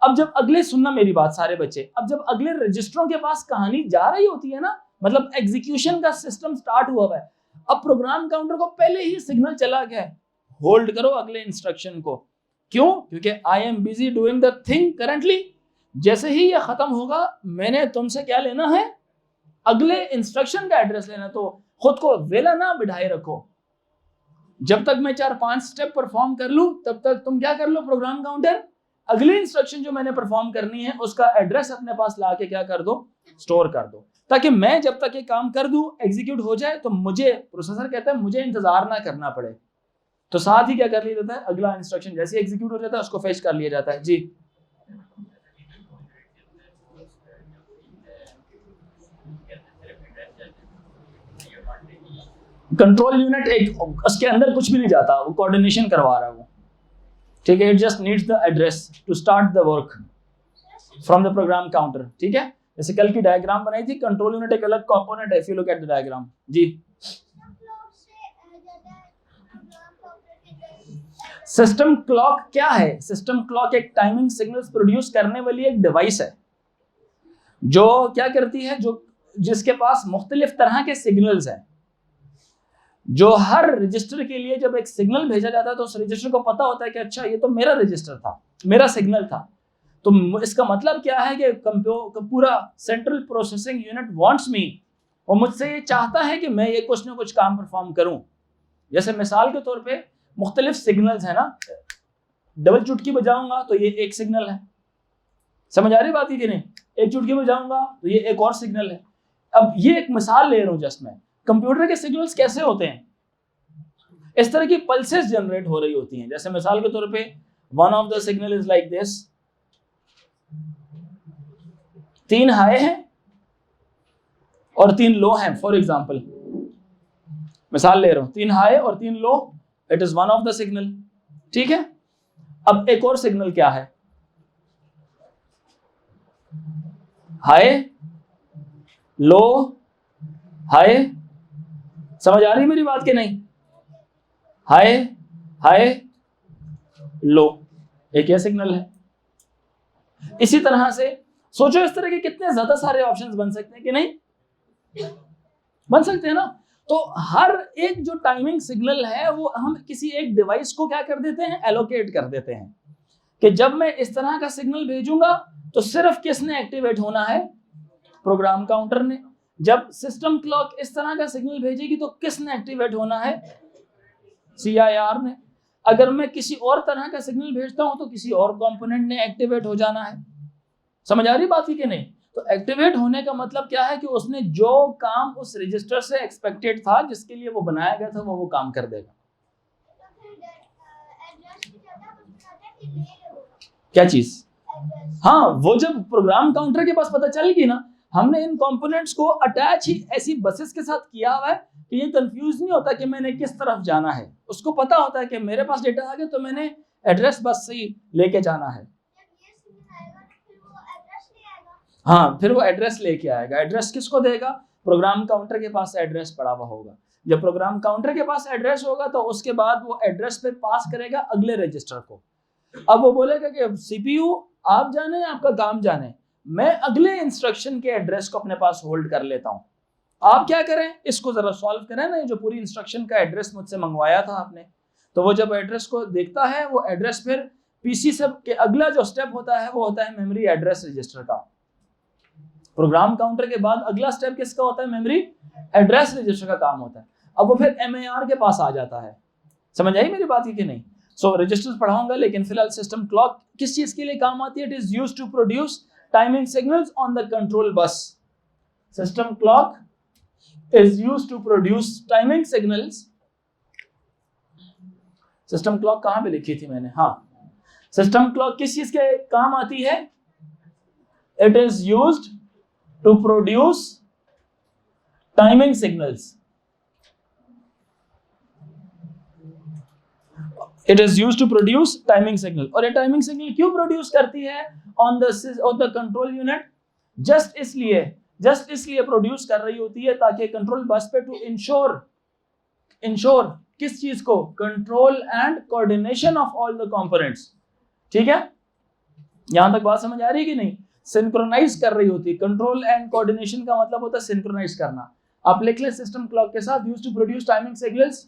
अब जब अगले, सुनना मेरी बात सारे बच्चे, अब जब अगले रजिस्टरों के पास कहानी जा रही होती है ना, मतलब एग्जीक्यूशन का सिस्टम स्टार्ट हुआ है, अब प्रोग्राम काउंटर को पहले ही सिग्नल चला गया है, होल्ड करो अगले इंस्ट्रक्शन को। क्यों? क्योंकि I am busy doing the thing currently. जैसे ही ये खत्म होगा, मैंने तुमसे क्या लेना है, अगले इंस्ट्रक्शन का एड्रेस लेना। तो खुद को वेला ना बिठाए रखो, जब तक मैं 4-5 स्टेप परफॉर्म कर लूं तब तक तुम क्या कर लो, प्रोग्राम काउंटर अगली इंस्ट्रक्शन जो मैंने परफॉर्म करनी है उसका एड्रेस अपने पास लाके क्या कर दो, स्टोर कर दो, ताकि मैं जब तक ये काम कर दूं, एग्जीक्यूट हो जाए, तो मुझे प्रोसेसर कहता है मुझे इंतजार ना करना पड़े। तो साथ ही क्या कर लिया जाता है, अगला इंस्ट्रक्शन जैसे एग्जीक्यूट हो जाता है उसको फेच कर लिया जाता है। जी कंट्रोल यूनिट एक उसके अंदर कुछ भी नहीं जाता, वो कोऑर्डिनेशन करवा रहा है वो, ठीक है। It just needs the address to start the work from the program counter, ठीक है। जैसे कल की डायग्राम बनाई थी, कंट्रोल यूनिट एक अलग कंपोनेंट है, if you look at the diagram. जी सिस्टम क्लॉक क्या है? सिस्टम क्लॉक एक टाइमिंग सिग्नल्स प्रोड्यूस करने वाली एक डिवाइस है जो क्या करती है, जो जिसके पास मुख्तलिफ तरह के सिग्नल्स हैं, जो हर रजिस्टर के लिए जब एक सिग्नल भेजा जाता है तो उस रजिस्टर को पता होता है कि अच्छा ये तो मेरा रजिस्टर था, मेरा सिग्नल था। तो इसका मतलब क्या है कि पूरा सेंट्रल प्रोसेसिंग यूनिट वांट्स मी, वो मुझसे ये चाहता है कि मैं ये कुछ ना कुछ काम परफॉर्म करूं। जैसे मिसाल के तौर पे मुख्तलिफ सिग्नल्स है ना, डबल चुटकी बजाऊंगा तो ये एक सिग्नल है, समझ आ रही बात है कि नहीं? एक चुटकी बजाऊंगा तो ये एक और सिग्नल है। अब ये एक मिसाल ले रहा हूं जस्ट मैं। कंप्यूटर के सिग्नल्स कैसे होते हैं, इस तरह की पल्सेस जनरेट हो रही होती हैं। जैसे मिसाल के तौर पे one of the signal is like this, 3 high हैं और 3 लो हैं, फॉर एग्जाम्पल मिसाल ले रहा हूं, 3 हाई और 3 low, it is one of the signal, ठीक है। अब एक और सिग्नल क्या है, हाई लो हाई, समझ आ रही मेरी बात कि नहीं, हाई हाई लो, एक ये सिग्नल है। इसी तरह से सोचो इस तरह के कितने ज्यादा सारे ऑप्शंस बन सकते हैं कि नहीं, बन सकते हैं ना। तो हर एक जो टाइमिंग सिग्नल है वो हम किसी एक डिवाइस को क्या कर देते हैं, एलोकेट कर देते हैं कि जब मैं इस तरह का सिग्नल भेजूंगा तो सिर्फ किसने एक्टिवेट होना है, प्रोग्राम काउंटर ने। जब सिस्टम क्लॉक इस तरह का सिग्नल भेजेगी तो किसने एक्टिवेट होना है, CIR ने। अगर मैं किसी और तरह का सिग्नल भेजता हूं तो किसी और कंपोनेंट ने एक्टिवेट हो जाना है। समझ आ रही बात ही कि नहीं। तो एक्टिवेट होने का मतलब क्या है कि उसने जो काम उस रजिस्टर से एक्सपेक्टेड था, जिसके लिए वो बनाया गया था, वो काम कर देगा। क्या चीज, हाँ, वो जब प्रोग्राम काउंटर के पास पता चलेगी ना, हमने इन कंपोनेंट्स को अटैच ही ऐसी बसेस के साथ किया हुआ है कि ये कंफ्यूज नहीं होता कि मैंने किस तरफ जाना है। उसको पता होता है कि मेरे पास डेटा आ गया तो मैंने एड्रेस बस से ही लेके जाना है। हाँ, फिर वो एड्रेस लेके आएगा। एड्रेस किसको देगा, प्रोग्राम काउंटर के पास एड्रेस पड़ा हुआ होगा। जब प्रोग्राम काउंटर के पास एड्रेस होगा तो उसके बाद वो एड्रेस पे पास करेगा अगले रजिस्टर को। अब वो बोलेगा कि सीपीयू आप जाने, आपका काम जाने, मैं अगले इंस्ट्रक्शन के एड्रेस को अपने पास होल्ड कर लेता हूं। आप क्या करें, इसको जरा सॉल्व करें ना, जो पूरी इंस्ट्रक्शन का एड्रेस मुझसे मंगवाया था आपने। तो वो जब एड्रेस को देखता है, वो एड्रेस फिर पीसी से के अगला जो स्टेप होता है वो होता है मेमोरी एड्रेस रजिस्टर का। प्रोग्राम काउंटर के बाद अगला स्टेप किसका होता है, मेमोरी एड्रेस रजिस्टर का काम होता है। अब वो फिर MAR के पास आ जाता है। समझ आई मेरी बात कि नहीं। सो रजिस्टर्स पढ़ाऊंगा, लेकिन फिलहाल सिस्टम क्लॉक किस चीज के लिए काम आती है, it is used to produce timing signals on the control bus. System clock is used to produce timing signals। System clock कहां पे लिखी थी मैंने, हाँ, सिस्टम क्लॉक किस चीज के काम आती है, it is used to produce timing signals। It is used to produce timing signal। और ये टाइमिंग सिग्नल क्यों प्रोड्यूस करती है on the control unit, just इसलिए प्रोड्यूस कर रही होती है ताकि कंट्रोल बस पे टू इंश्योर किस चीज को, control and coordination of all the components. ठीक है, यहां तक बात समझ आ रही है कि नहीं। सिंक्रोनाइज कर रही होती है। कंट्रोल एंड कोऑर्डिनेशन का मतलब होता है सिंक्रोनाइज करना। आप लिख ले सिस्टम क्लॉक के साथ, used to produce timing signals,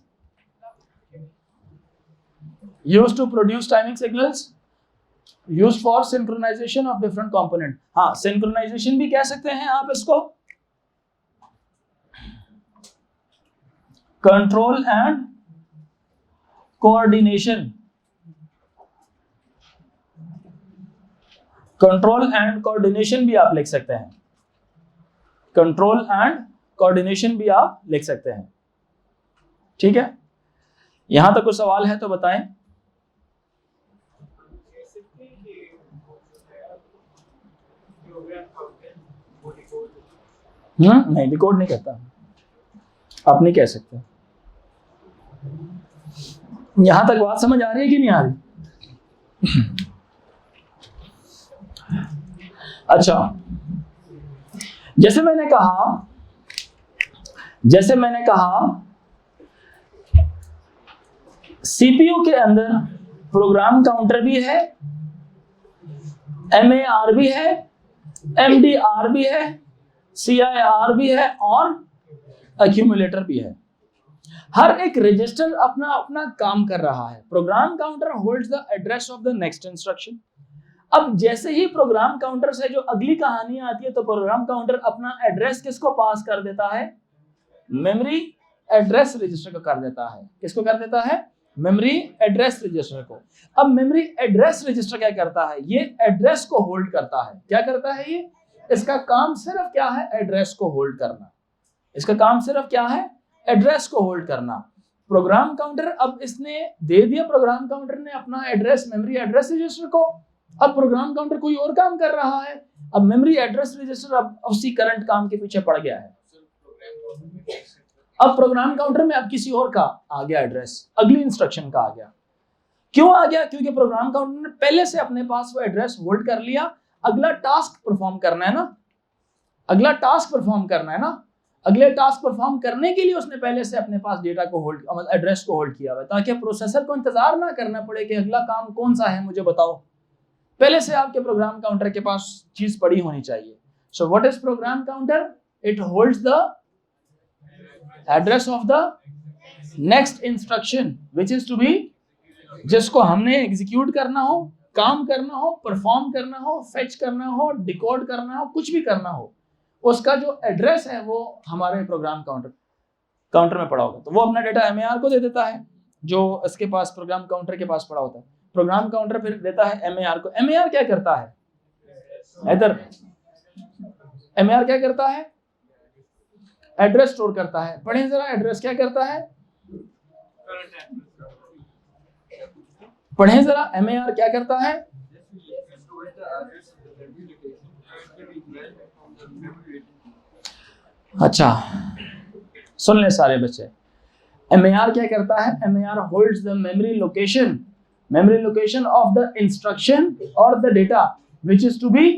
used to produce timing signals, used for synchronization of different component। हाँ, synchronization भी कह सकते हैं आप इसको, control and coordination, control and coordination भी आप लिख सकते हैं, control and coordination भी आप लिख सकते हैं। ठीक है, यहां तक कोई सवाल है तो बताएं। नहीं, डिकोड नहीं करता, आप नहीं कह सकते। यहां तक बात समझ आ रही है कि नहीं आ रही। अच्छा, जैसे मैंने कहा सीपीयू के अंदर प्रोग्राम काउंटर भी है, MAR भी है, MDR भी है, CIR भी है और एक्यूमुलेटर भी है। हर एक रजिस्टर अपना अपना काम कर रहा है। Programme counter holds the address of the next instruction. अब जैसे ही प्रोग्राम काउंटर से जो अगली कहानी आती है तो प्रोग्राम काउंटर अपना एड्रेस किसको पास कर देता है, मेमोरी एड्रेस रजिस्टर को कर देता है। किसको कर देता है, मेमोरी एड्रेस रजिस्टर को। अब मेमोरी एड्रेस रजिस्टर क्या करता है, ये एड्रेस को होल्ड करता है। क्या करता है ये, इसका काम सिर्फ क्या है, एड्रेस को होल्ड करना। इसका काम सिर्फ क्या है, एड्रेस को होल्ड करना। प्रोग्राम काउंटर, अब इसने दे दिया प्रोग्राम काउंटर ने अपना एड्रेस मेमोरी एड्रेस रजिस्टर को। अब प्रोग्राम काउंटर कोई और काम कर रहा है, अब मेमोरी एड्रेस रजिस्टर अब उसी करंट काम के पीछे पड़ गया है। अब प्रोग्राम काउंटर में अब किसी और का आ गया एड्रेस, अगली इंस्ट्रक्शन का आ गया। क्यों आ गया? क्योंकि प्रोग्राम काउंटर ने पहले से अपने पास वो एड्रेस होल्ड कर लिया। अगला टास्क परफॉर्म करना है ना, अगला टास्क परफॉर्म करना है ना, अगले टास्क परफॉर्म करने के लिए उसने पहले से अपने पास डेटा को होल्ड, मतलब एड्रेस को होल्ड किया हुआ है, ताकि प्रोसेसर को इंतजार ना करना पड़े कि अगला काम कौन सा है मुझे बताओ। पहले से आपके प्रोग्राम काउंटर के पास चीज पड़ी होनी चाहिए। So what is program counter? It holds the address of the next instruction which is to be, जिसको हमने एग्जीक्यूट करना हो, काम करना हो, परफॉर्म करना हो, फेच करना हो, डिकोड करना हो, कुछ भी करना हो, उसका जो एड्रेस है वो हमारे प्रोग्राम काउंटर में पड़ा होगा। तो वो अपना डेटा एमएआर को दे देता है जो इसके पास प्रोग्राम काउंटर के पास पड़ा होता है। प्रोग्राम काउंटर फिर देता है एमएआर को। एमएआर क्या करता है? इधर एमएआर क्या करता है? एड्रेस स्टोर करता है। पढ़ें जरा, एड्रेस क्या करता है? पढ़ें जरा, एमएआर क्या करता है? अच्छा सुन ले सारे बच्चे, एमएआर क्या करता है? MAR holds the memory location of the instruction और the data which is to be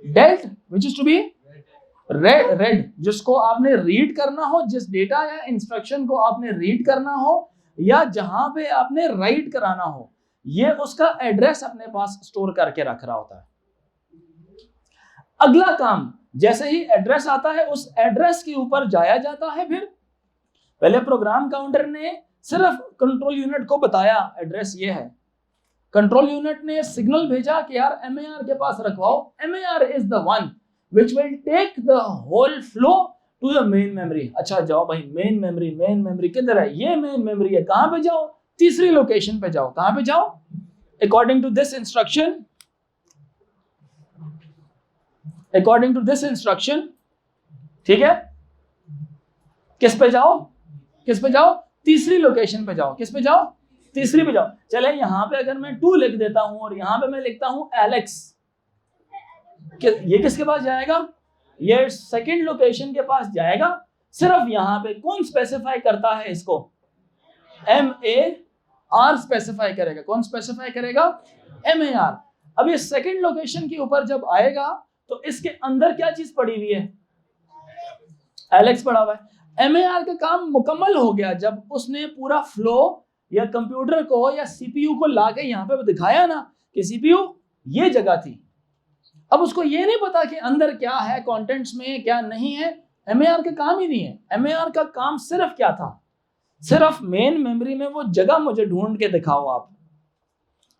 dealt, which is to be read, जिसको आपने रीड करना हो, जिस डेटा या इंस्ट्रक्शन को आपने रीड करना हो या जहां पे आपने राइट कराना हो, ये उसका एड्रेस अपने पास स्टोर करके रख रहा होता है। अगला काम, जैसे ही एड्रेस आता है उस एड्रेस के ऊपर जाया जाता है। फिर पहले प्रोग्राम काउंटर ने सिर्फ कंट्रोल यूनिट को बताया एड्रेस ये है, कंट्रोल यूनिट ने सिग्नल भेजा कि यार एमएआर के पास रखवाओ। MAR is the one which will take the whole flow to the main memory। अच्छा जाओ भाई, मेन मेमोरी किधर है? ये मेन मेमोरी है। कहां पे जाओ? तीसरी लोकेशन पे जाओ। कहां पे जाओ? अकॉर्डिंग टू दिस इंस्ट्रक्शन, ठीक है? किस पे जाओ? तीसरी लोकेशन पे जाओ। किस पे जाओ? तीसरी पे जाओ। चले यहां पे अगर मैं 2 लिख देता हूं और यहां पे मैं लिखता हूं एलेक्स, ये किसके पास जाएगा? ये सेकंड लोकेशन के पास जाएगा। सिर्फ यहां पे कौन स्पेसिफाई करता है इसको? MAR स्पेसिफाई करेगा। कौन स्पेसिफाई करेगा? MAR। अब ये सेकंड लोकेशन के ऊपर जब आएगा तो इसके अंदर क्या चीज पड़ी हुई है? एलेक्स पड़ा हुआ है। MAR का काम मुकम्मल हो गया जब उसने पूरा फ्लो या कंप्यूटर को या सीपीयू को लाके यहां पे दिखाया ना कि सीपीयू ये जगह थी। अब उसको ये नहीं पता कि अंदर क्या है, कंटेंट्स में क्या नहीं है। एमएआर का काम ही नहीं है। एमएआर का काम सिर्फ क्या था? सिर्फ मेन मेमोरी में वो जगह मुझे ढूंढ के दिखाओ आप।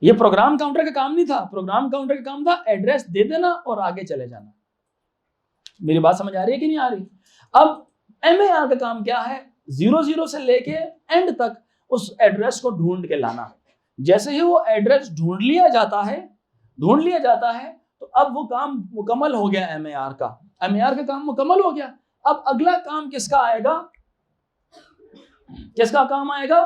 ये प्रोग्राम काउंटर का काम नहीं था। प्रोग्राम काउंटर का काम था एड्रेस दे देना और आगे चले जाना। मेरी बात समझ आ रही है कि नहीं आ रही? अब एमएआर का काम क्या है? 00 से लेके एंड तक उस एड्रेस को ढूंढ के लाना। जैसे ही वो एड्रेस ढूंढ लिया जाता है तो अब वो काम मुकम्मल हो गया। एमएआर का काम मुकम्मल हो गया। अब अगला काम किसका आएगा? किसका काम आएगा?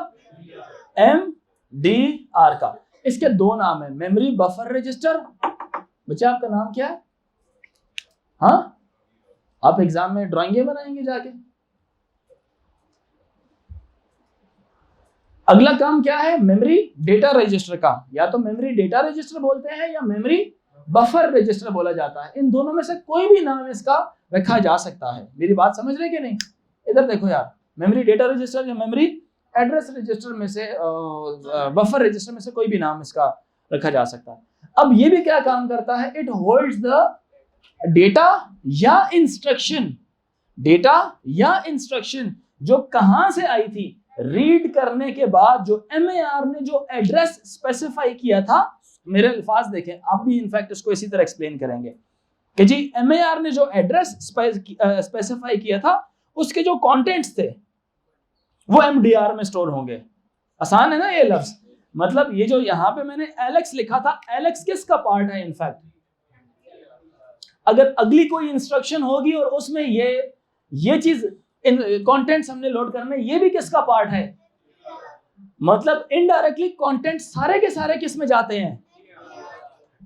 MDR का। इसके 2 नाम है, मेमोरी बफर रजिस्टर। बच्चा आपका नाम क्या है? हाँ, आप एग्जाम में ड्राइंगें बनाएंगे जाके। अगला काम क्या है? मेमोरी डेटा रजिस्टर का। या तो मेमोरी डेटा रजिस्टर बोलते हैं या मेमोरी बफर रजिस्टर बोला जाता है। इन दोनों में से कोई भी नाम इसका रखा जा सकता है। मेरी बात समझ रहे कि नहीं? इधर देखो यार, मेमोरी डेटा रजिस्टर या मेमोरी एड्रेस रजिस्टर में से बफर रजिस्टर में से कोई भी नाम इसका रखा जा सकता है। अब ये भी क्या काम करता है? इट होल्ड्स द डेटा या इंस्ट्रक्शन जो कहां से आई थी, रीड करने के बाद जो एमएआर ने जो एड्रेस स्पेसिफाई किया था। मेरे अल्फाज देखें, आप भी इनफैक्ट इसको इसी तरह एक्सप्लेन करेंगे कि जी एमएआर ने जो एड्रेस स्पेसिफाई किया था उसके जो कंटेंट्स थे वो एमडीआर में स्टोर होंगे। आसान है ना ये लफ्ज? मतलब ये जो यहां पे मैंने एलेक्स लिखा था, एलेक्स किसका पार्ट है? इनफैक्ट अगर अगली कोई इंस्ट्रक्शन होगी और उसमें ये चीज कंटेंट्स हमने लोड करने, ये भी किसका पार्ट है? मतलब इनडायरेक्टली कंटेंट सारे के सारे किस में जाते हैं,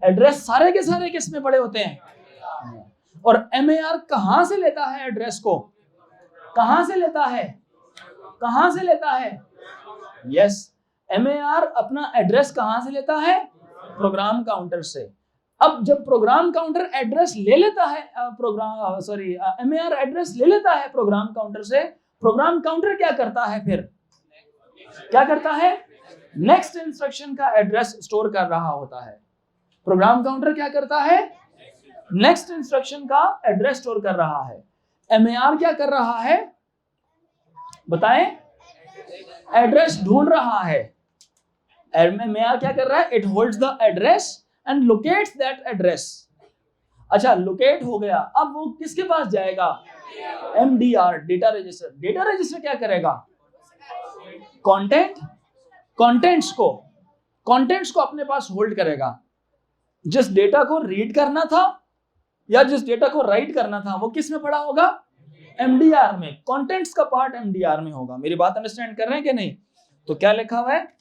एड्रेस सारे के सारे किस में पड़े होते हैं। और MAR कहां से लेता है एड्रेस को, कहां से लेता है, कहां से लेता है, यस MAR अपना एड्रेस कहां से लेता है, प्रोग्राम काउंटर से। अब जब प्रोग्राम काउंटर एड्रेस ले लेता है MAR एड्रेस ले लेता है प्रोग्राम काउंटर से, प्रोग्राम काउंटर क्या करता है, फिर क्या करता है, नेक्स्ट इंस्ट्रक्शन का एड्रेस स्टोर कर रहा होता है। प्रोग्राम काउंटर क्या करता है, नेक्स्ट इंस्ट्रक्शन का एड्रेस स्टोर कर रहा है। MAR क्या कर रहा है बताएं, एड्रेस ढूंढ रहा है। MAR क्या कर रहा है, it holds the address and locates that address. अच्छा लोकेट हो गया, अब वो किसके पास जाएगा, MDR data register. Data register क्या करेगा, कंटेंट्स को अपने पास होल्ड करेगा। जिस डेटा को रीड करना था या जिस डेटा को राइट करना था वो किस में पड़ा होगा, MDR में। कंटेंट्स का पार्ट MDR में होगा। मेरी बात अंडरस्टैंड कर रहे हैं कि नहीं। तो क्या लिखा हुआ है,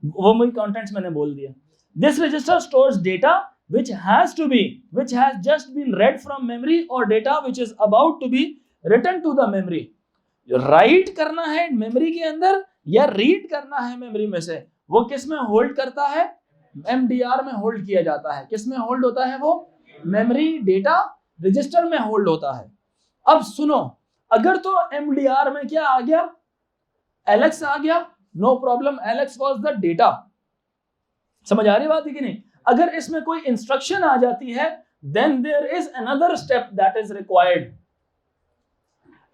वो मुझे कंटेंट्स मैंने बोल दिया। This register stores data which has just been read from memory or data which is about to be written to the memory। Right करना है मेमोरी के अंदर या रीड करना है मेमोरी में से, वो किस में होल्ड करता है, MDR में होल्ड किया जाता है। किस में होल्ड होता है वो, मेमोरी डेटा रजिस्टर में होल्ड होता है। अब सुनो, अगर तो MDR में क्या आ गया, एलेक्स आ गया, no problem, Alex was the data. समझ आ रही बात है कि नहीं। अगर इसमें कोई इंस्ट्रक्शन आ जाती है then there is another step that is required.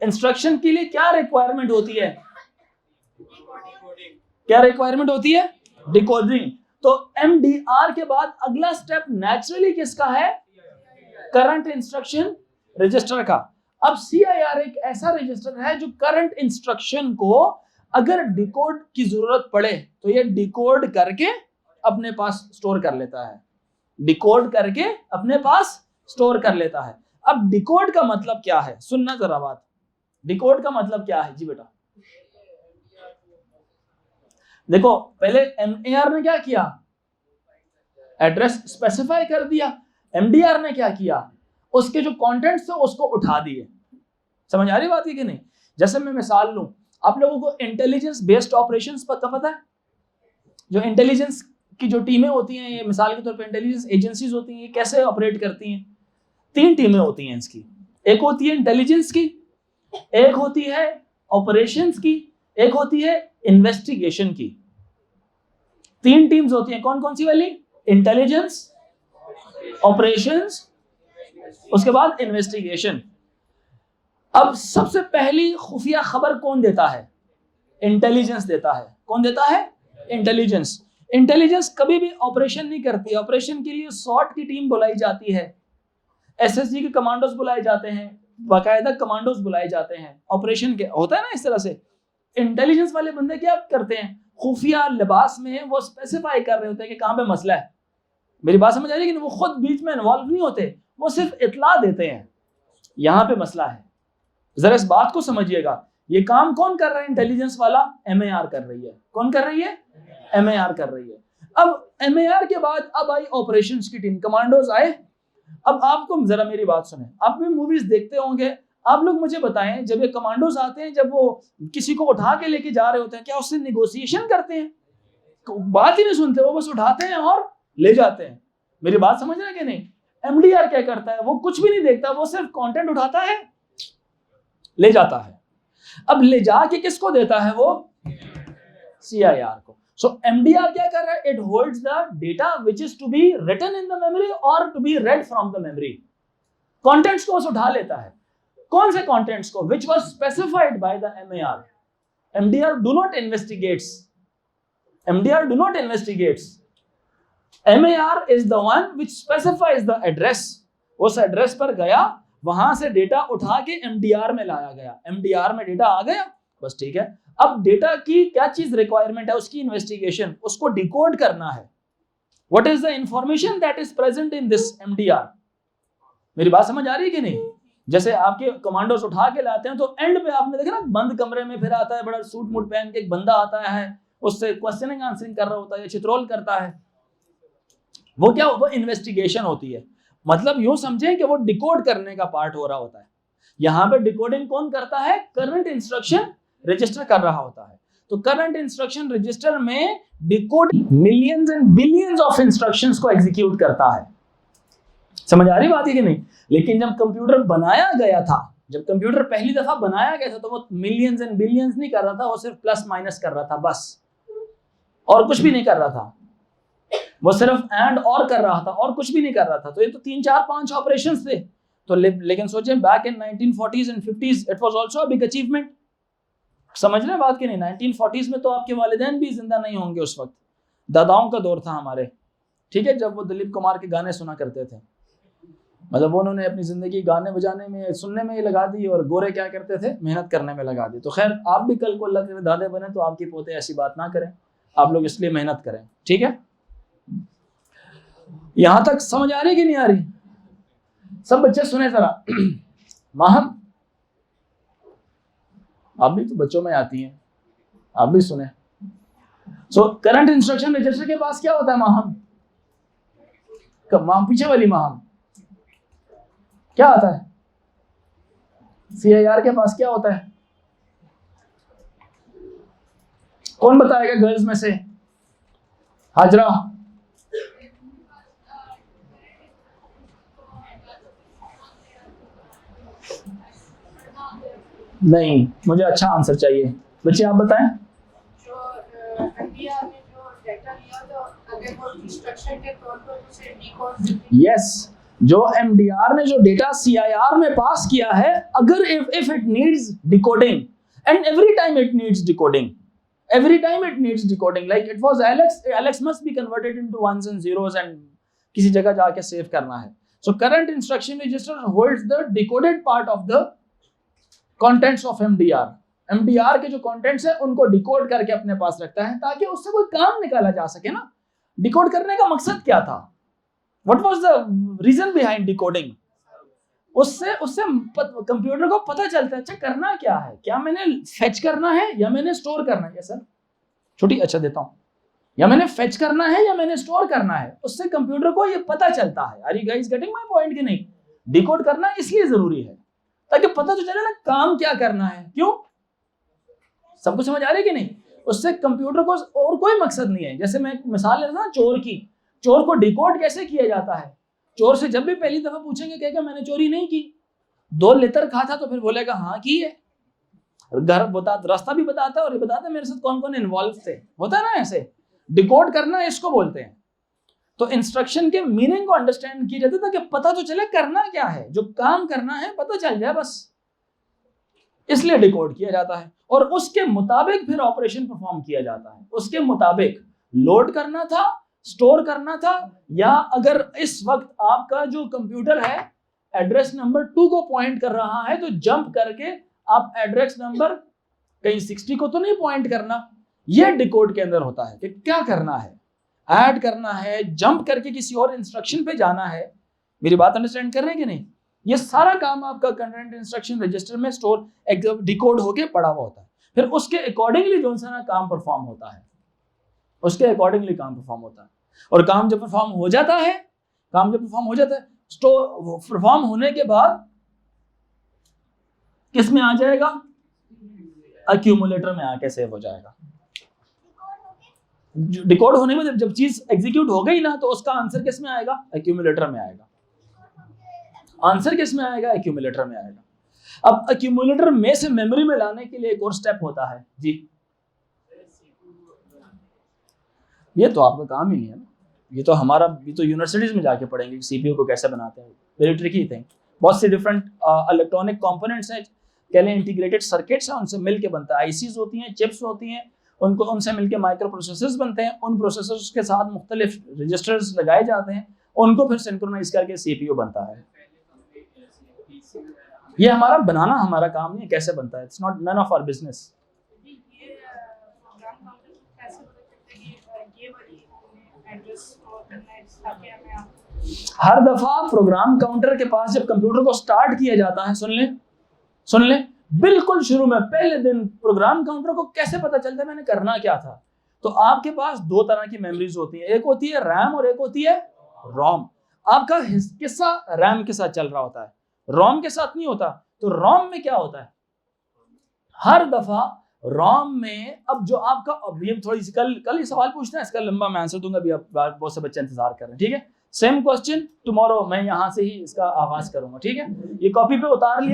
Instruction के लिए क्या रिक्वायरमेंट होती है, क्या रिक्वायरमेंट होती है, डिकोडिंग। तो MDR के बाद अगला स्टेप नेचुरली किसका है, करंट इंस्ट्रक्शन रजिस्टर का। अब CIR एक ऐसा रजिस्टर है जो करंट इंस्ट्रक्शन को अगर डिकोड की जरूरत पड़े तो ये डिकोड करके अपने पास स्टोर कर लेता है, डिकोड करके अपने पास स्टोर कर लेता है। अब डिकोड का मतलब क्या है, सुनना जरा बात, डिकोड का मतलब क्या है जी बेटा। देखो पहले MAR ने क्या किया, एड्रेस स्पेसिफाई कर दिया। MDR ने क्या किया, उसके जो कंटेंट्स थे उसको उठा दिए। समझ आ रही बात है कि नहीं। जैसे मैं मिसाल लूं, आप लोगों को इंटेलिजेंस बेस्ड ऑपरेशंस पता है, जो इंटेलिजेंस की जो टीमें होती हैं, ये मिसाल के तौर पे इंटेलिजेंस एजेंसीज होती हैं, ये कैसे ऑपरेट करती हैं। 3 टीमें होती हैं इसकी, एक होती है इंटेलिजेंस की, एक होती है ऑपरेशंस की, एक होती है इन्वेस्टिगेशन की। 3 टीम्स होती हैं, कौन कौन सी वाली, इंटेलिजेंस, ऑपरेशंस, उसके बाद इन्वेस्टिगेशन। अब सबसे पहली खुफिया खबर कौन देता है, इंटेलिजेंस देता है। कौन देता है, इंटेलिजेंस। इंटेलिजेंस कभी भी ऑपरेशन नहीं करती। ऑपरेशन के लिए SWAT की टीम बुलाई जाती है, SSG के कमांडोज बुलाए जाते हैं, बाकायदा कमांडोज बुलाए जाते हैं। ऑपरेशन के होता है ना इस तरह से। इंटेलिजेंस वाले बंदे क्या करते हैं, खुफिया लिबास में वो स्पेसिफाई कर रहे होते हैं कि कहां पे मसला है। मेरी बात समझ आ रही है कि वो खुद बीच में इन्वॉल्व नहीं होते, वो सिर्फ इतला देते हैं यहां पे मसला है। जरा इस बात को समझिएगा, ये काम कौन कर रहा है, इंटेलिजेंस वाला MAR कर रही है। कौन कर रही है, MAR कर रही है। अब MAR के बाद अब आई ऑपरेशंस की टीम, कमांडोज आए। अब आपको जरा मेरी बात सुने, आप भी मूवीज देखते होंगे, आप लोग मुझे बताएं, जब ये कमांडोज आते हैं, जब वो किसी को उठा के लेके जा रहे होते हैं, क्या उससे निगोशिएशन करते हैं, बात ही नहीं सुनते, वो बस उठाते हैं और ले जाते हैं। मेरी बात समझ रहे हैं कि नहीं। MDR क्या करता है, वो कुछ भी नहीं देखता, वो सिर्फ कंटेंट उठाता है, ले जाता है। अब ले जाके किसको देता है, वो CIR को। So MDR क्या कर रहा है, it holds the data which is to be written in the memory or to be read from the memory। contents को उठा लेता है। कौन से contents को, which was specified by the MAR। MDR do not investigates, MDR do not investigates, MAR is the one which specifies the address। उस address पर गया, वहां से डेटा उठा के MDR में लाया गया, MDR में डेटा आ गया, बस ठीक है। अब डेटा की क्या चीज रिक्वायरमेंट है, उसकी इन्वेस्टिगेशन, उसको डिकोड करना है। What is the information that is present in this MDR। मेरी बात समझ आ रही है कि नहीं। जैसे आपके कमांडोज उठा के लाते हैं तो एंड पे आपने देखा ना, बंद कमरे में फिर आता है बड़ा सूट मूट पहन के एक बंदा आता है, उससे क्वेश्चनिंग आंसरिंग कर रहा होता है, चित्रोल करता है। वो क्या, वो इन्वेस्टिगेशन होती है। मतलब यूं समझें कि वो डिकोड करने का पार्ट हो रहा होता है। यहाँ पे डिकोडिंग कौन करता है? करंट इंस्ट्रक्शन रजिस्टर कर रहा होता है। तो करंट इंस्ट्रक्शन रजिस्टर में decoding millions and billions of instructions को एग्जीक्यूट करता है। समझ आ रही बात है कि नहीं? लेकिन जब कंप्यूटर बनाया गया था, जब कंप्यूटर पहली दफा बनाया गया था, तो वो मिलियंस एंड बिलियंस नहीं कर रहा था, वो सिर्फ प्लस माइनस कर रहा था बस, और कुछ भी नहीं कर रहा था। वो सिर्फ एंड और कर रहा था और कुछ भी नहीं कर रहा था। तो ये तो 3 4 5 ऑपरेशंस थे। तो लेकिन सोचें, back in 1940s and 50s it was also a big achievement. समझ रहे हैं बात की नहीं? 1940s में तो आपके वालिदैन भी जिंदा नहीं होंगे उस वक्त, दादाओं का दौर था हमारे, ठीक है, जब वो दिलीप कुमार के गाने सुना करते थे। मतलब उन्होंने अपनी जिंदगी गाने बजाने में, सुनने में ही लगा दी, और गोरे क्या करते थे? मेहनत करने में लगा दी। तो खैर, आप भी कल को अल्लाह के दादे बने तो आपके पोते ऐसी बात ना करें, आप लोग इसलिए मेहनत करें, ठीक है? यहां तक समझ आ रही कि नहीं आ रही? सब बच्चे सुने जरा। माहम, आप भी तो बच्चों में आती हैं, आप भी सुने। सो करंट इंस्ट्रक्शन रजिस्टर के पास क्या होता है? माहम, पीछे वाली माहम, क्या आता है? CIR के पास क्या होता है? कौन बताएगा गर्ल्स में से? हाजरा, नहीं, मुझे अच्छा आंसर चाहिए। बच्चे आप बताएं। यस, जो MDR ने जो डेटा CIR में पास किया है, अगर if it needs decoding, and every time it needs decoding, like it was Alex must be converted into ones and zeros and किसी जगह जाके सेव करना है। So current instruction register holds the decoded part of the contents of MDR। MDR के जो contents है उनको decode करके अपने पास रखता है, ताकि उससे कोई काम निकाला जा सके ना। डिकोड करने का मकसद क्या था? What was the reason behind decoding? उससे कंप्यूटर को पता चलता है, अच्छा करना क्या है, क्या मैंने फेच करना है या मैंने स्टोर करना है? सर छोटी, अच्छा देता हूं, या मैंने फेच करना है या मैंने स्टोर करना है, उससे कंप्यूटर को ये पता चलता है। Are you guys getting my point कि नहीं? डिकोड करना इसलिए जरूरी है ताकि पता तो चले ना काम क्या करना है। क्यों? सबको समझ आ रही है कि नहीं? उससे कंप्यूटर को और कोई मकसद नहीं है। जैसे मैं मिसाल ले रहा था चोर की, चोर को डिकोड कैसे किया जाता है? चोर से जब भी पहली दफा पूछेंगे, कहेगा मैंने चोरी नहीं की, 2 लेतर खा था, तो फिर बोलेगा हाँ की है, घर बता, रास्ता भी बताता है और ये बताता है मेरे साथ कौन कौन इन्वॉल्व थे। होता है ना ऐसे? डिकोड करना इसको बोलते हैं। तो इंस्ट्रक्शन के मीनिंग को अंडरस्टैंड किया जाता है ताकि पता तो चले करना क्या है, जो काम करना है पता चल जाए बस, इसलिए डिकोड किया जाता है। और उसके मुताबिक फिर ऑपरेशन परफॉर्म किया जाता है। उसके मुताबिक लोड करना था, स्टोर करना था, या अगर इस वक्त आपका जो कंप्यूटर है एड्रेस नंबर 2 को पॉइंट कर रहा है, तो जंप करके आप एड्रेस नंबर कहीं 60 को तो नहीं पॉइंट करना। यह डिकोड के अंदर होता है कि क्या करना है, ऐड करना है, जंप करके किसी और इंस्ट्रक्शन पे जाना है। मेरी बात अंडरस्टैंड कर रहे हैं कि नहीं? ये सारा काम आपका करंट इंस्ट्रक्शन रजिस्टर में स्टोर डिकोड होके पड़ा हुआ होता है। फिर उसके अकॉर्डिंगली जो सा काम परफॉर्म होता है, उसके अकॉर्डिंगली काम परफॉर्म होता है। और काम जब परफॉर्म हो जाता है, स्टोर परफॉर्म होने के बाद किस में आ जाएगा? एक्यूमुलेटर में आके सेव हो जाएगा। डिकोड होने में जब चीज एग्जीक्यूट हो गई ना, तो उसका आंसर किस में आएगा? एक्यूमुलेटर में आएगा। आंसर किस में आएगा? एक्यूमुलेटर में आएगा। अब एक्यूमुलेटर में से मेमोरी में लाने के लिए एक और स्टेप होता है जी। ये तो आपका काम ही नहीं है ना, ये तो यूनिवर्सिटीज में जाके पढ़ेंगे सीपीयू को कैसे बनाते हैं। Very tricky thing. बहुत से डिफरेंट इलेक्ट्रॉनिक कंपोनेंट्स हैं, कह लें इंटीग्रेटेड सर्किट्स हैं, उनसे मिलके बनता है। आईसीज होती हैं, चिप्स होती हैं, उनसे मिलके माइक्रो प्रोसेसर्स बनते हैं। उन प्रोसेसर्स के साथ मुख्तलिफ रजिस्टर्स लगाए जाते हैं, उनको फिर सिंक्रोनाइज करके सीपीयू बनता है। ये बनाना हमारा काम नहीं है, कैसे बनता है, it's not none of our business. Address को करना है ताकि हमें आप हर दफा प्रोग्राम काउंटर के पास जब कंप्यूटर को स्टार्ट किया जाता है, सुन ले, बिल्कुल शुरू में पहले दिन प्रोग्राम काउंटर को कैसे पता चलता है मैंने करना क्या था? तो आपके पास दो तरह की मेमोरीज होती है, एक होती है रैम और एक होती है रोम। आपका किस्सा रैम के साथ चल रहा होता है, रोम के साथ नहीं होता। तो रोम में क्या होता है? हर दफा रोम में, अब जो आपका, अब ये थोड़ी सी कल ये सवाल पूछना है, इसका लंबा मैं आंसर दूंगा, अभी आप बहुत से बच्चे इंतजार कर रहे हैं, ठीक है? सेम क्वेश्चन टुमारो मैं यहां से ही इसका आगाज करूंगा, ठीक है? ये कॉपी पे उतार लिया।